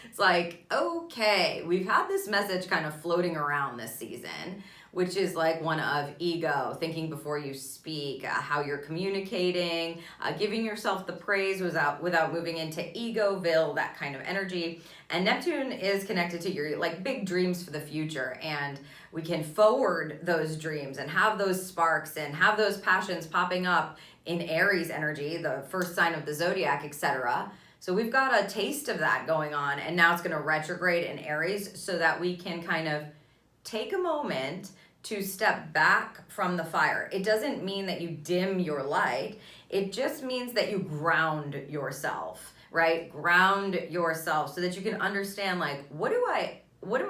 It's like, okay, we've had this message kind of floating around this season, which is like one of ego, thinking before you speak, how you're communicating, giving yourself the praise without moving into egoville, that kind of energy. And Neptune is connected to your like big dreams for the future, and we can forward those dreams and have those sparks and have those passions popping up in Aries energy, the first sign of the zodiac, etc. So we've got a taste of that going on, and now it's going to retrograde in Aries so that we can kind of take a moment to step back from the fire. It doesn't mean that you dim your light. It just means that you ground yourself, right? Ground yourself so that you can understand, like, what am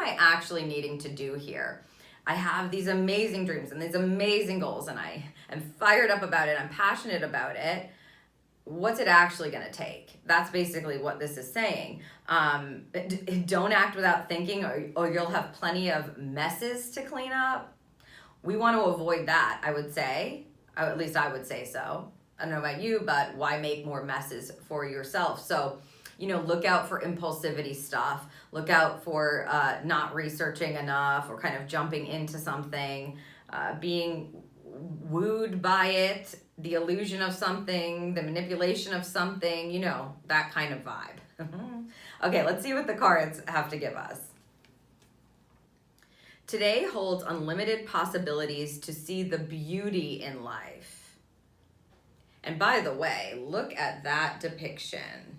I actually needing to do here? I have these amazing dreams and these amazing goals, and I am fired up about it. I'm passionate about it. What's it actually going to take? That's basically what this is saying. Don't act without thinking, or you'll have plenty of messes to clean up. We want to avoid that, I would say. At least I would say so. I don't know about you, but why make more messes for yourself? So, you know, look out for impulsivity stuff. Look out for not researching enough or kind of jumping into something, being wooed by it, the illusion of something, the manipulation of something, you know, that kind of vibe. Okay, let's see what the cards have to give us. Today holds unlimited possibilities to see the beauty in life. And by the way, look at that depiction.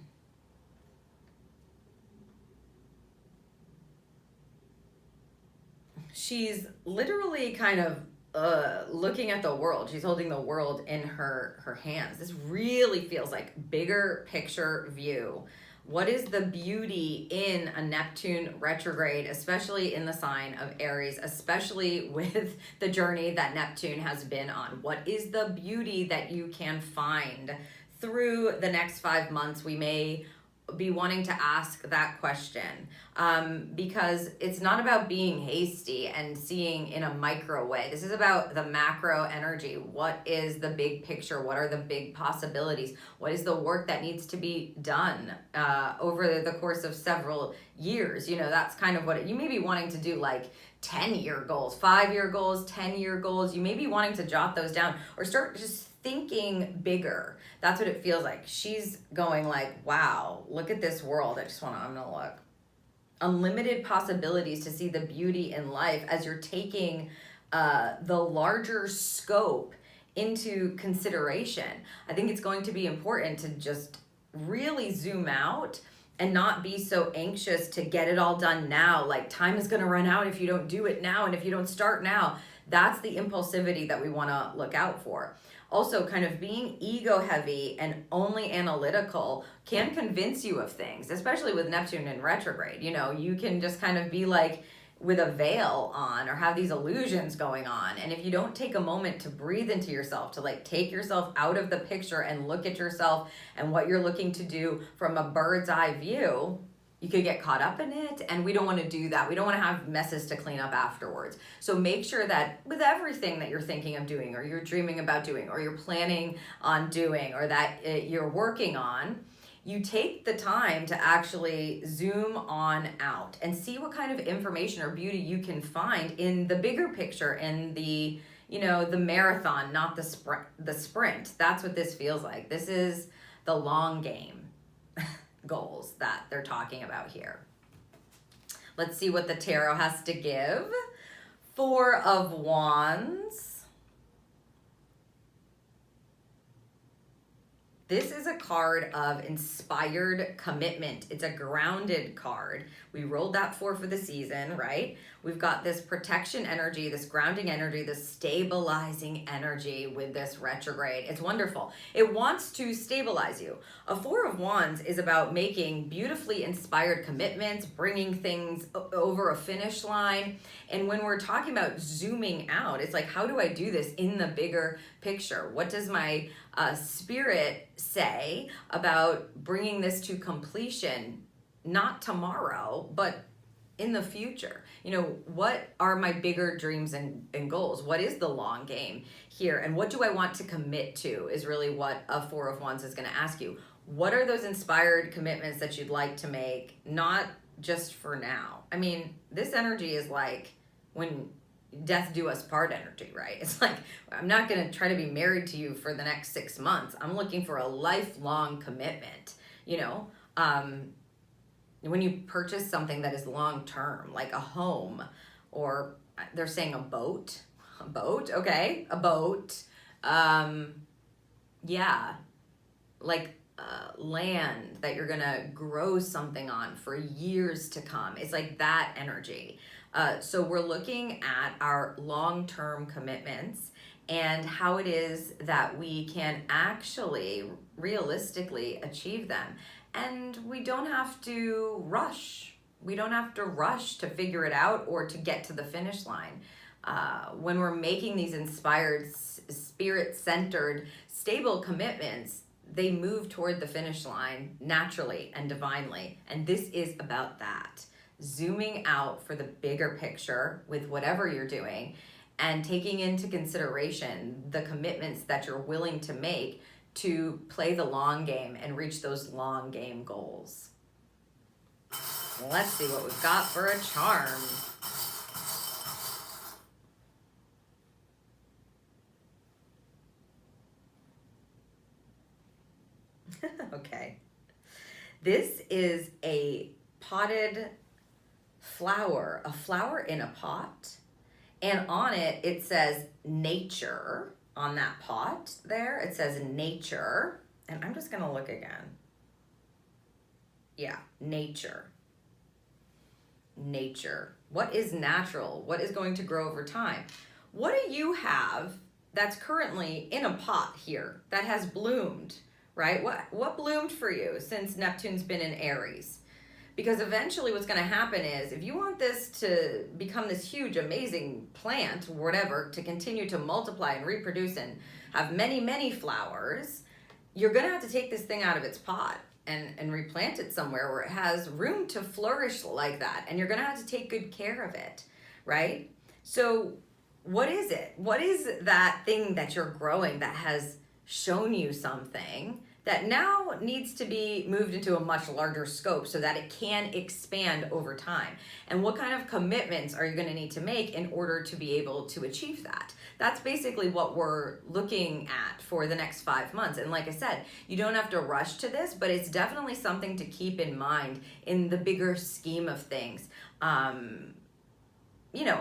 She's literally kind of looking at the world. She's holding the world in her hands. This really feels like bigger picture view. What is the beauty in a Neptune retrograde, especially in the sign of Aries, especially with the journey that Neptune has been on? What is the beauty that you can find through the next 5 months? We may be wanting to ask that question because it's not about being hasty and seeing in a micro way. This is about the macro energy. What is the big picture? What are the big possibilities? What is the work that needs to be done over the course of several years? You know, that's kind of what you may be wanting to do, like 10-year goals, 5-year goals, 10-year goals. You may be wanting to jot those down or start just thinking bigger. That's what it feels like. She's going like, wow, look at this world. I'm gonna look. Unlimited possibilities to see the beauty in life as you're taking the larger scope into consideration. I think it's going to be important to just really zoom out and not be so anxious to get it all done now. Like, time is gonna run out if you don't do it now, and if you don't start now. That's the impulsivity that we wanna look out for. Also, kind of being ego heavy and only analytical can convince you of things, especially with Neptune in retrograde. You know, you can just kind of be like with a veil on or have these illusions going on. And if you don't take a moment to breathe into yourself, to like take yourself out of the picture and look at yourself and what you're looking to do from a bird's eye view, you could get caught up in it, and we don't want to do that. We don't want to have messes to clean up afterwards. So make sure that with everything that you're thinking of doing, or you're dreaming about doing, or you're planning on doing, or that you're working on, you take the time to actually zoom on out and see what kind of information or beauty you can find in the bigger picture, in the, you know, the marathon, not the sprint. That's what this feels like. This is the long game goals that they're talking about here. Let's see what the tarot has to give. 4 of Wands. This is a card of inspired commitment. It's a grounded card. We rolled that 4 for the season, right? We've got this protection energy, this grounding energy, this stabilizing energy with this retrograde. It's wonderful. It wants to stabilize you. A 4 of Wands is about making beautifully inspired commitments, bringing things over a finish line. And when we're talking about zooming out, it's like, how do I do this in the bigger picture? What does my spirit say about bringing this to completion, not tomorrow, but in the future? You know, what are my bigger dreams and goals? What is the long game here? And what do I want to commit to is really what a 4 of Wands is going to ask you. What are those inspired commitments that you'd like to make, not just for now? I mean, this energy is like when death do us part energy, right? It's like, I'm not going to try to be married to you for the next 6 months. I'm looking for a lifelong commitment, you know? When you purchase something that is long-term, like a home, or they're saying a boat, okay, a boat, yeah, like land that you're gonna grow something on for years to come. It's like that energy. So we're looking at our long-term commitments and how it is that we can actually realistically achieve them. And we don't have to rush. We don't have to rush to figure it out or to get to the finish line. When we're making these inspired, spirit-centered, stable commitments, they move toward the finish line naturally and divinely. And this is about that. Zooming out for the bigger picture with whatever you're doing and taking into consideration the commitments that you're willing to make to play the long game and reach those long game goals. Let's see what we've got for a charm. Okay. This is a potted flower, a flower in a pot. And on it, it says nature. On that pot there, it says nature. And I'm just going to look again. Yeah, nature. Nature. What is natural? What is going to grow over time? What do you have that's currently in a pot here that has bloomed right? What bloomed for you since Neptune's been in Aries? Because eventually what's going to happen is, if you want this to become this huge, amazing plant, whatever, to continue to multiply and reproduce and have many, many flowers, you're going to have to take this thing out of its pot and replant it somewhere where it has room to flourish like that. And you're going to have to take good care of it, right? So what is it? What is that thing that you're growing that has shown you something that now needs to be moved into a much larger scope so that it can expand over time? And what kind of commitments are you going to need to make in order to be able to achieve that? That's basically what we're looking at for the next 5 months. And like I said, you don't have to rush to this, but it's definitely something to keep in mind in the bigger scheme of things.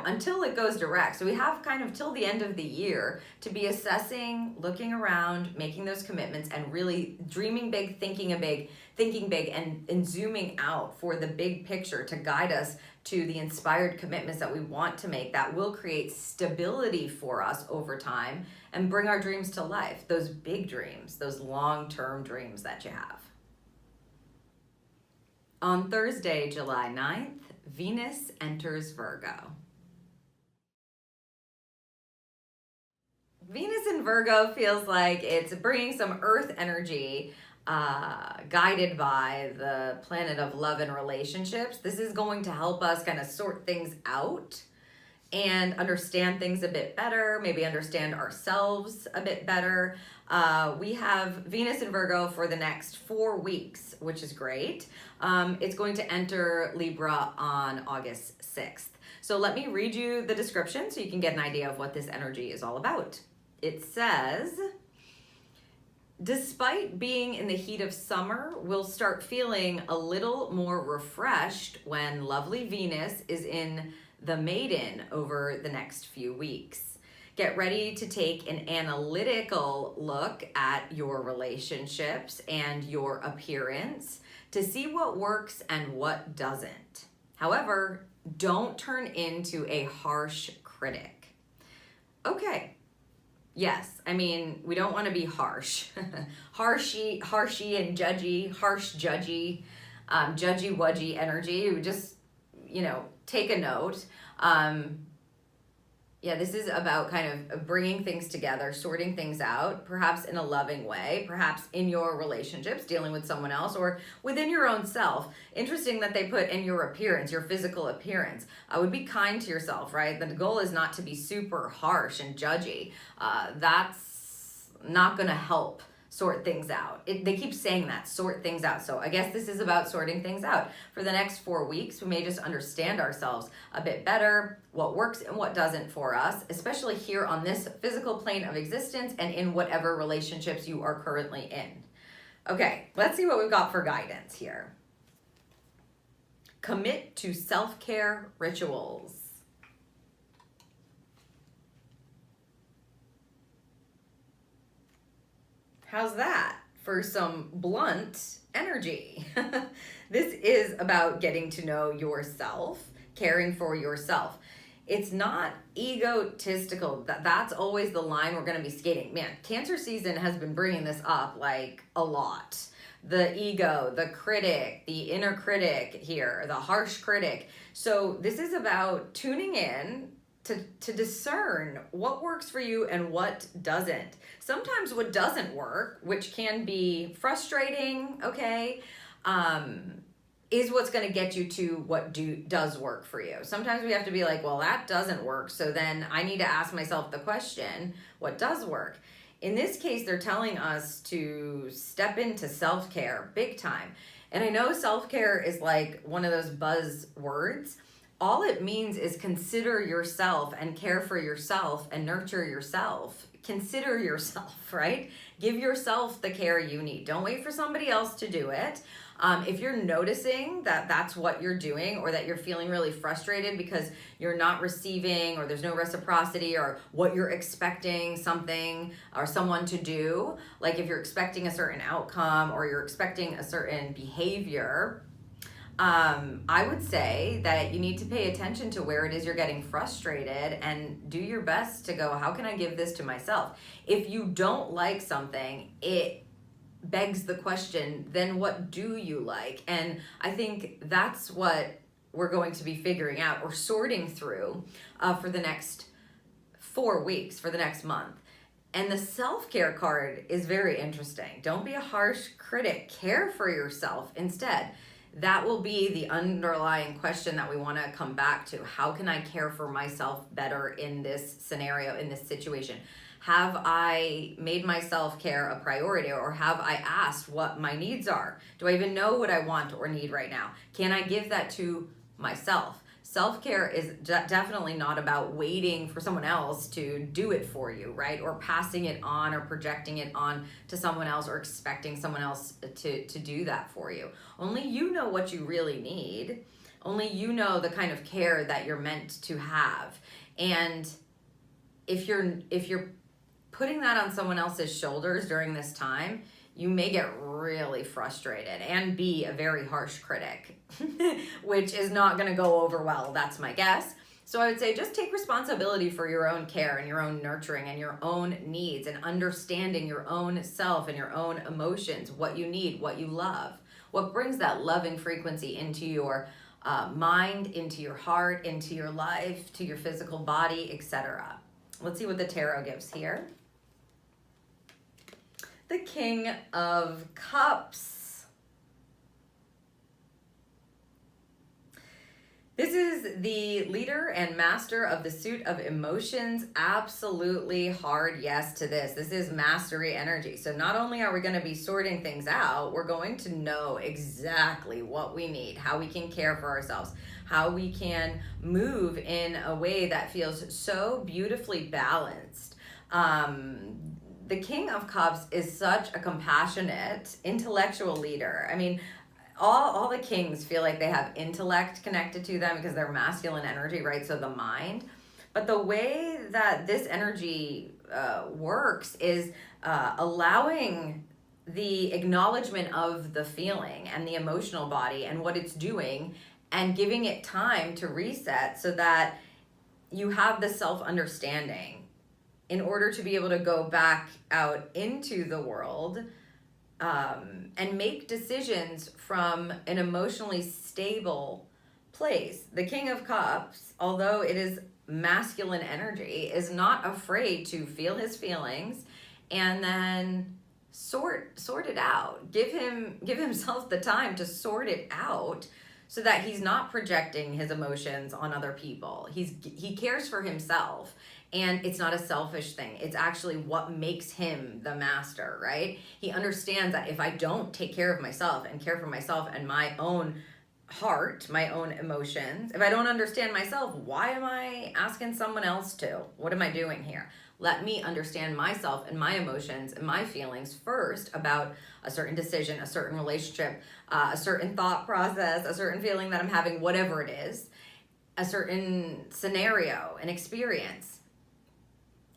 Until it goes direct. So we have kind of till the end of the year to be assessing, looking around, making those commitments, and really dreaming big, thinking big, and zooming out for the big picture to guide us to the inspired commitments that we want to make that will create stability for us over time and bring our dreams to life, those big dreams, those long-term dreams that you have. On Thursday, July 9th, Venus enters Virgo. Venus in Virgo feels like it's bringing some earth energy, guided by the planet of love and relationships. This is going to help us kind of sort things out and understand things a bit better, maybe understand ourselves a bit better. We have Venus in Virgo for the next 4 weeks, which is great. It's going to enter Libra on August 6th. So let me read you the description so you can get an idea of what this energy is all about. It says, despite being in the heat of summer, we'll start feeling a little more refreshed when lovely Venus is in the Maiden over the next few weeks. Get ready to take an analytical look at your relationships and your appearance to see what works and what doesn't. However, don't turn into a harsh critic. Okay. Yes, I mean, we don't want to be harsh. Harshy and judgy, harsh judgy, judgy-wudgy energy. We just, take a note. This is about kind of bringing things together, sorting things out, perhaps in a loving way, perhaps in your relationships, dealing with someone else, or within your own self. Interesting that they put in your appearance, your physical appearance. I would be kind to yourself, right? The goal is not to be super harsh and judgy. That's not going to help sort things out. They keep saying that, sort things out. So I guess this is about sorting things out. For the next 4 weeks, we may just understand ourselves a bit better, what works and what doesn't for us, especially here on this physical plane of existence and in whatever relationships you are currently in. Okay, let's see what we've got for guidance here. Commit to self-care rituals. How's that for some blunt energy? This is about getting to know yourself, caring for yourself. It's not egotistical. That's always the line we're going to be skating. Man, Cancer season has been bringing this up like a lot. The ego, the critic, the inner critic here, the harsh critic. So this is about tuning in to discern what works for you and what doesn't. Sometimes what doesn't work, which can be frustrating, okay, is what's going to get you to what does work for you. Sometimes we have to be like, well, that doesn't work, so then I need to ask myself the question, what does work? In this case, they're telling us to step into self-care big time. And I know self-care is like one of those buzzwords. All it means is consider yourself and care for yourself and nurture yourself. Consider yourself, right? Give yourself the care you need. Don't wait for somebody else to do it. If you're noticing that that's what you're doing, or that you're feeling really frustrated because you're not receiving, or there's no reciprocity, or what you're expecting something or someone to do, like if you're expecting a certain outcome or you're expecting a certain behavior, I would say that you need to pay attention to where it is you're getting frustrated and do your best to go, how can I give this to myself? If you don't like something, it begs the question, then what do you like? And I think that's what we're going to be figuring out or sorting through for the next 4 weeks, for the next month. And the self-care card is very interesting. Don't be a harsh critic. Care for yourself instead. That will be the underlying question that we want to come back to. How can I care for myself better in this scenario, in this situation? Have I made my self-care a priority, or have I asked what my needs are? Do I even know what I want or need right now? Can I give that to myself? Self-care is definitely not about waiting for someone else to do it for you, right? Or passing it on or projecting it on to someone else or expecting someone else to do that for you. Only you know what you really need. Only you know the kind of care that you're meant to have. And if you're putting that on someone else's shoulders during this time, you may get really frustrated and be a very harsh critic, which is not going to go over well. That's my guess. So I would say just take responsibility for your own care and your own nurturing and your own needs, and understanding your own self and your own emotions, what you need, what you love, what brings that loving frequency into your mind, into your heart, into your life, to your physical body, etc. Let's see what the tarot gives here. The King of Cups. This is the leader and master of the suit of emotions. Absolutely hard yes to this. This is mastery energy. So not only are we going to be sorting things out, we're going to know exactly what we need, how we can care for ourselves, how we can move in a way that feels so beautifully balanced. The King of Cups is such a compassionate, intellectual leader. I mean, all the kings feel like they have intellect connected to them because they're masculine energy, right? So the mind. But the way that this energy works is allowing the acknowledgement of the feeling and the emotional body and what it's doing, and giving it time to reset so that you have the self-understanding in order to be able to go back out into the world and make decisions from an emotionally stable place. The King of Cups, although it is masculine energy, is not afraid to feel his feelings and then sort it out. Give himself the time to sort it out so that he's not projecting his emotions on other people. He cares for himself. And it's not a selfish thing. It's actually what makes him the master, right? He understands that if I don't take care of myself and care for myself and my own heart, my own emotions, if I don't understand myself, why am I asking someone else to? What am I doing here? Let me understand myself and my emotions and my feelings first about a certain decision, a certain relationship, a certain thought process, a certain feeling that I'm having, whatever it is, a certain scenario, an experience.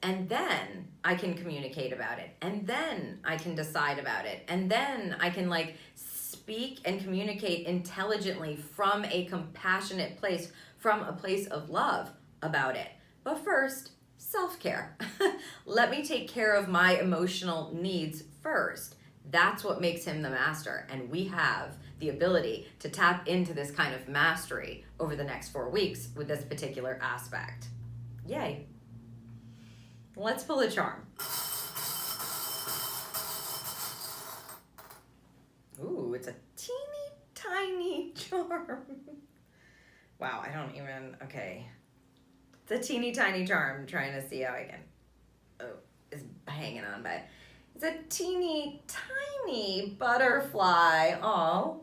And then I can communicate about it. And then I can decide about it. And then I can speak and communicate intelligently from a compassionate place, from a place of love about it. But first, self-care. Let me take care of my emotional needs first. That's what makes him the master. And we have the ability to tap into this kind of mastery over the next 4 weeks with this particular aspect. Yay. Let's pull a charm. Ooh, it's a teeny tiny charm. Wow, okay. It's a teeny tiny charm. I'm trying to see how I can, it's hanging on by it. It's a teeny tiny butterfly. Oh.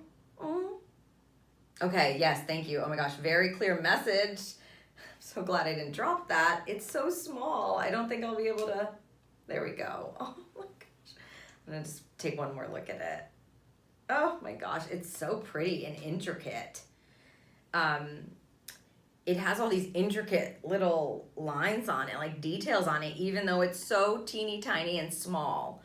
Okay, yes, thank you. Oh my gosh, very clear message. So glad I didn't drop that. It's so small. I don't think I'll be able to. There we go. Oh my gosh. I'm gonna just take one more look at it. Oh my gosh, it's so pretty and intricate. It has all these intricate little lines on it, like details on it, even though it's so teeny tiny and small.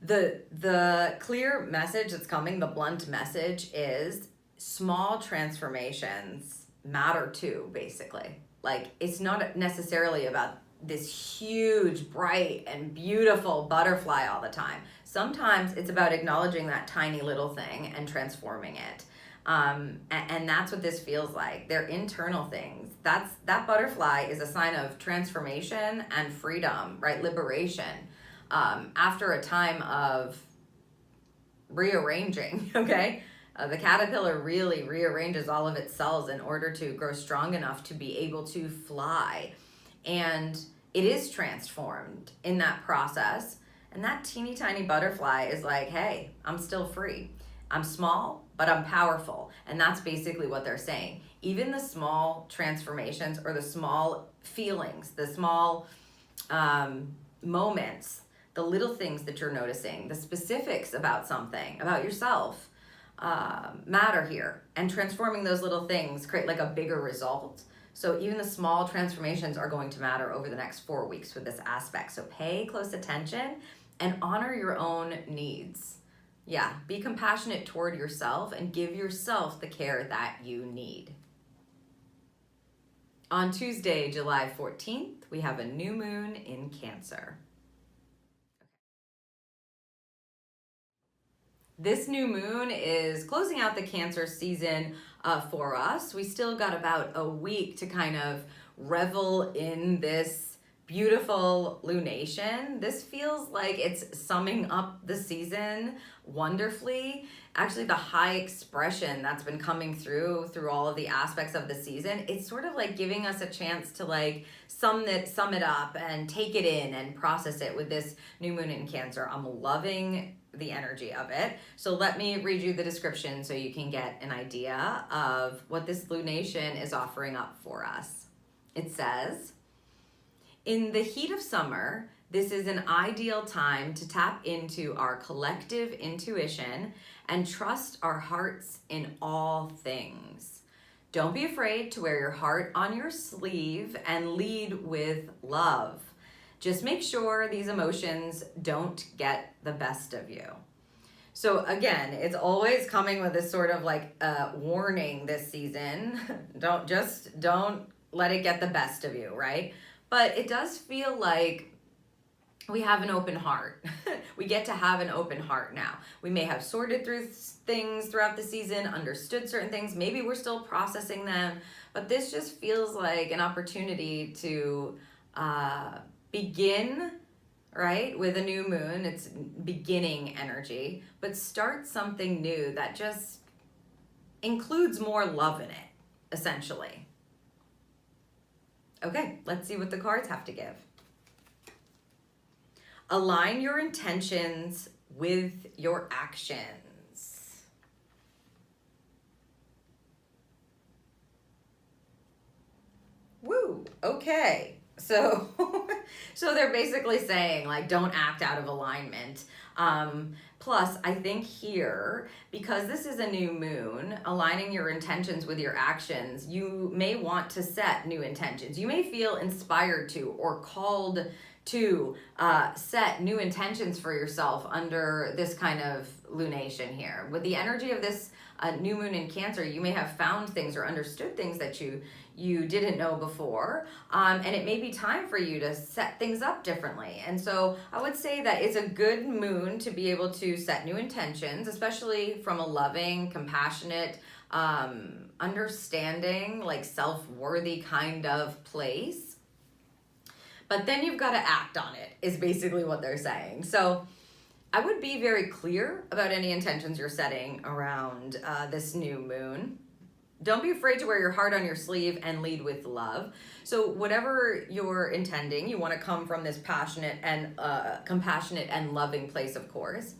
The clear message that's coming, the blunt message is small transformations matter too, basically. Like, it's not necessarily about this huge, bright, and beautiful butterfly all the time. Sometimes it's about acknowledging that tiny little thing and transforming it. And that's what this feels like. They're internal things. That butterfly is a sign of transformation and freedom, right? Liberation. After a time of rearranging, okay? The caterpillar really rearranges all of its cells in order to grow strong enough to be able to fly. And it is transformed in that process. And that teeny tiny butterfly is like, hey, I'm still free. I'm small, but I'm powerful. And that's basically what they're saying. Even the small transformations or the small feelings, the small moments, the little things that you're noticing, the specifics about something, about yourself, matter here. And transforming those little things create like a bigger result. So even the small transformations are going to matter over the next 4 weeks with this aspect. So pay close attention and honor your own needs. Yeah, be compassionate toward yourself and give yourself the care that you need. On Tuesday, July 14th, we have a new moon in Cancer. This new moon is closing out the Cancer season for us. We still got about a week to kind of revel in this beautiful lunation. This feels like it's summing up the season wonderfully. Actually, the high expression that's been coming through all of the aspects of the season, it's sort of like giving us a chance to like sum it up and take it in and process it with this new moon in Cancer. I'm loving the energy of it. So let me read you the description so you can get an idea of what this lunation is offering up for us. It says, in the heat of summer, this is an ideal time to tap into our collective intuition and trust our hearts in all things. Don't be afraid to wear your heart on your sleeve and lead with love. Just make sure these emotions don't get the best of you. So again, it's always coming with this sort of like warning this season. Don't let it get the best of you, right? But it does feel like we have an open heart. We get to have an open heart now. We may have sorted through things throughout the season, understood certain things. Maybe we're still processing them, but this just feels like an opportunity to begin, right, with a new moon. It's beginning energy, but start something new that just includes more love in it, essentially. Okay, let's see what the cards have to give. Align your intentions with your actions. Woo, okay. So they're basically saying, like, don't act out of alignment. Plus, I think here, because this is a new moon, aligning your intentions with your actions, you may want to set new intentions. You may feel inspired to or called to set new intentions for yourself under this kind of lunation here. With the energy of this new moon in Cancer, you may have found things or understood things that you didn't know before, and it may be time for you to set things up differently. And so I would say that it's a good moon to be able to set new intentions, especially from a loving, compassionate, understanding, like self-worthy kind of place. But then you've got to act on it, is basically what they're saying. So I would be very clear about any intentions you're setting around this new moon. Don't be afraid to wear your heart on your sleeve and lead with love. So whatever you're intending, you want to come from this passionate and compassionate and loving place, of course.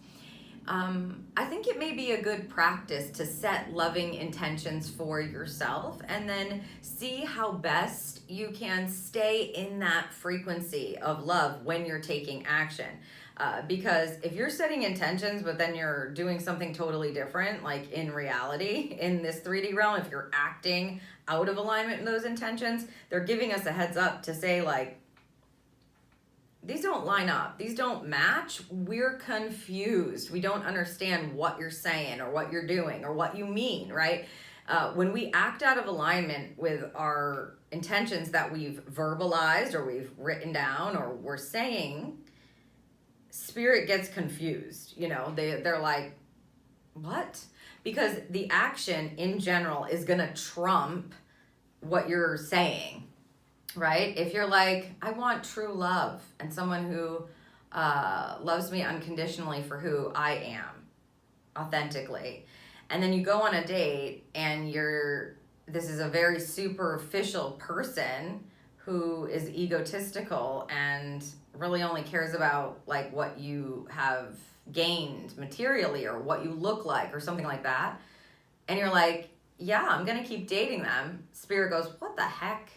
I think it may be a good practice to set loving intentions for yourself and then see how best you can stay in that frequency of love when you're taking action. Because if you're setting intentions, but then you're doing something totally different, like in reality, in this 3D realm, if you're acting out of alignment in those intentions, they're giving us a heads up to say, like, these don't line up. These don't match. We're confused. We don't understand what you're saying or what you're doing or what you mean, right? When we act out of alignment with our intentions that we've verbalized or we've written down or we're saying, spirit gets confused. You know, they're like, what? Because the action in general is going to trump what you're saying, right? If you're like, I want true love and someone who loves me unconditionally for who I am, authentically, and then you go on a date and this is a very superficial person who is egotistical and really only cares about like what you have gained materially or what you look like or something like that, and you're like, yeah, I'm gonna keep dating them. Spirit goes, what the heck?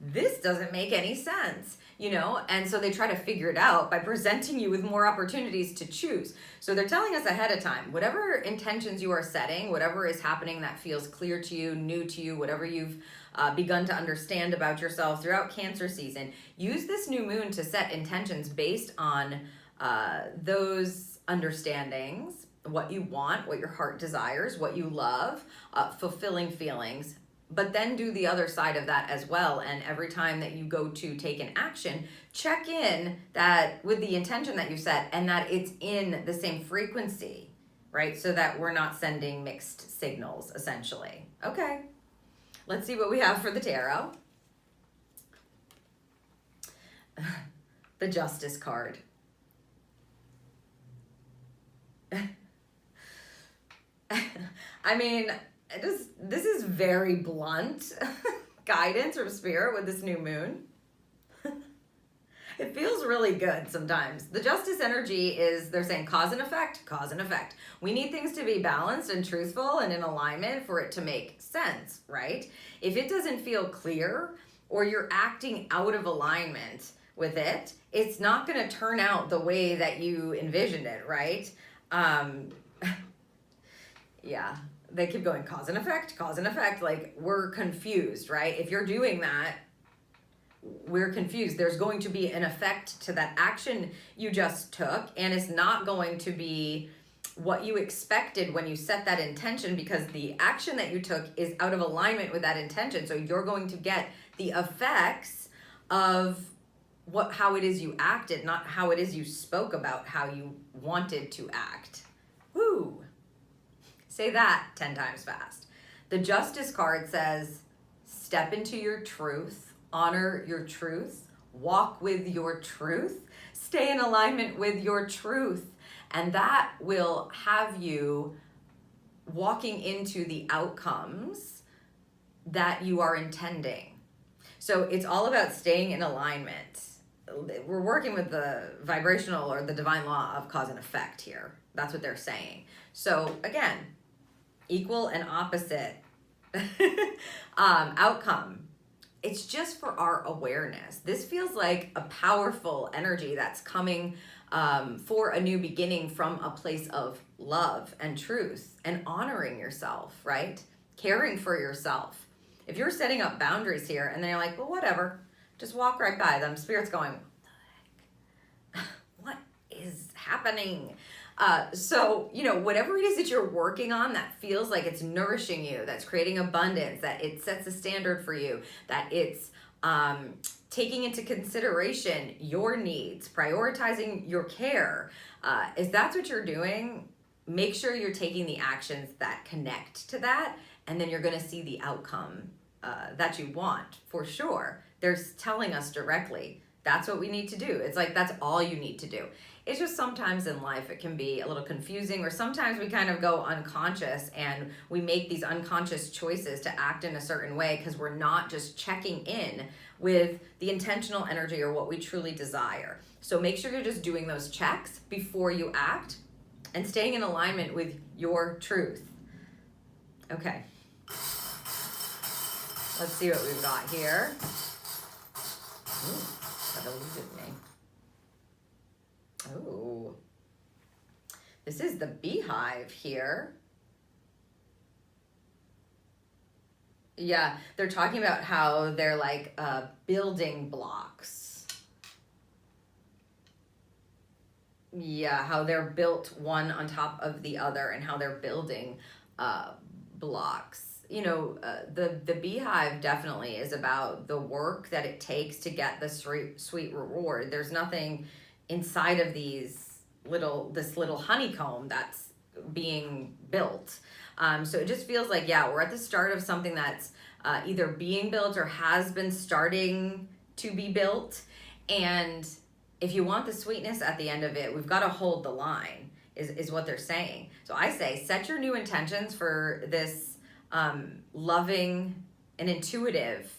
This doesn't make any sense, you know? And so they try to figure it out by presenting you with more opportunities to choose. So they're telling us ahead of time, whatever intentions you are setting, whatever is happening that feels clear to you, new to you, whatever you've begun to understand about yourself throughout Cancer season, use this new moon to set intentions based on those understandings, what you want, what your heart desires, what you love, fulfilling feelings. But then do the other side of that as well. And every time that you go to take an action, check in that with the intention that you set and that it's in the same frequency, right? So that we're not sending mixed signals, essentially. Okay, let's see what we have for the tarot. The Justice card. I mean, this is very blunt guidance from spirit with this new moon. It feels really good sometimes. The Justice energy is, they're saying cause and effect, cause and effect. We need things to be balanced and truthful and in alignment for it to make sense, right? If it doesn't feel clear or you're acting out of alignment with it, it's not going to turn out the way that you envisioned it, right? Yeah. They keep going cause and effect, like we're confused, right? If you're doing that, we're confused. There's going to be an effect to that action you just took, and it's not going to be what you expected when you set that intention, because the action that you took is out of alignment with that intention. So you're going to get the effects of how it is you acted, not how it is you spoke about how you wanted to act. Woo! Say that 10 times fast. The Justice card says, step into your truth, honor your truth, walk with your truth, stay in alignment with your truth. And that will have you walking into the outcomes that you are intending. So it's all about staying in alignment. We're working with the vibrational or the divine law of cause and effect here. That's what they're saying. So again, equal and opposite outcome. It's just for our awareness. This feels like a powerful energy that's coming for a new beginning from a place of love and truth and honoring yourself, right? Caring for yourself. If you're setting up boundaries here and then you're like, well, whatever, just walk right by them. Spirit's going, what the heck? What is happening? So, you know, whatever it is that you're working on that feels like it's nourishing you, that's creating abundance, that it sets a standard for you, that it's taking into consideration your needs, prioritizing your care, if that's what you're doing, make sure you're taking the actions that connect to that, and then you're going to see the outcome that you want, for sure. They're telling us directly, that's what we need to do. It's like, that's all you need to do. It's just sometimes in life it can be a little confusing, or sometimes we kind of go unconscious and we make these unconscious choices to act in a certain way because we're not just checking in with the intentional energy or what we truly desire. So make sure you're just doing those checks before you act and staying in alignment with your truth. Okay. Let's see what we've got here. Ooh, that eluded me. Oh, this is the beehive here. Yeah, they're talking about how they're like building blocks. Yeah, how they're built one on top of the other and how they're building blocks. the beehive definitely is about the work that it takes to get the sweet reward. There's nothing inside of this little honeycomb that's being built. So it just feels like, yeah, we're at the start of something that's either being built or has been starting to be built. And if you want the sweetness at the end of it, we've got to hold the line, is what they're saying. So I say, set your new intentions for this loving and intuitive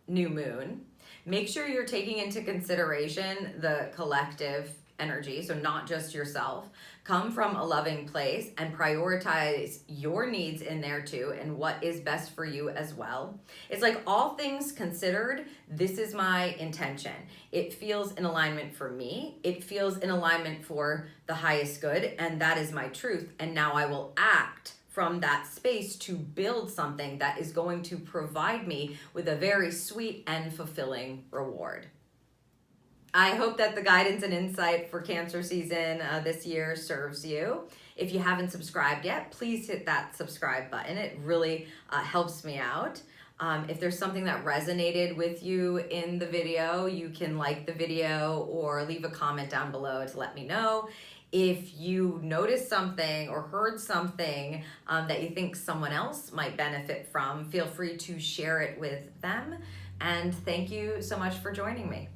new moon. Make sure you're taking into consideration the collective energy, so not just yourself. Come from a loving place and prioritize your needs in there too, and what is best for you as well. It's like, all things considered, this is my intention. It feels in alignment for me. It feels in alignment for the highest good, and that is my truth. And now I will act from that space to build something that is going to provide me with a very sweet and fulfilling reward. I hope that the guidance and insight for Cancer season this year serves you. If you haven't subscribed yet, please hit that subscribe button. It really helps me out. If there's something that resonated with you in the video, you can like the video or leave a comment down below to let me know. If you noticed something or heard something that you think someone else might benefit from, feel free to share it with them. And thank you so much for joining me.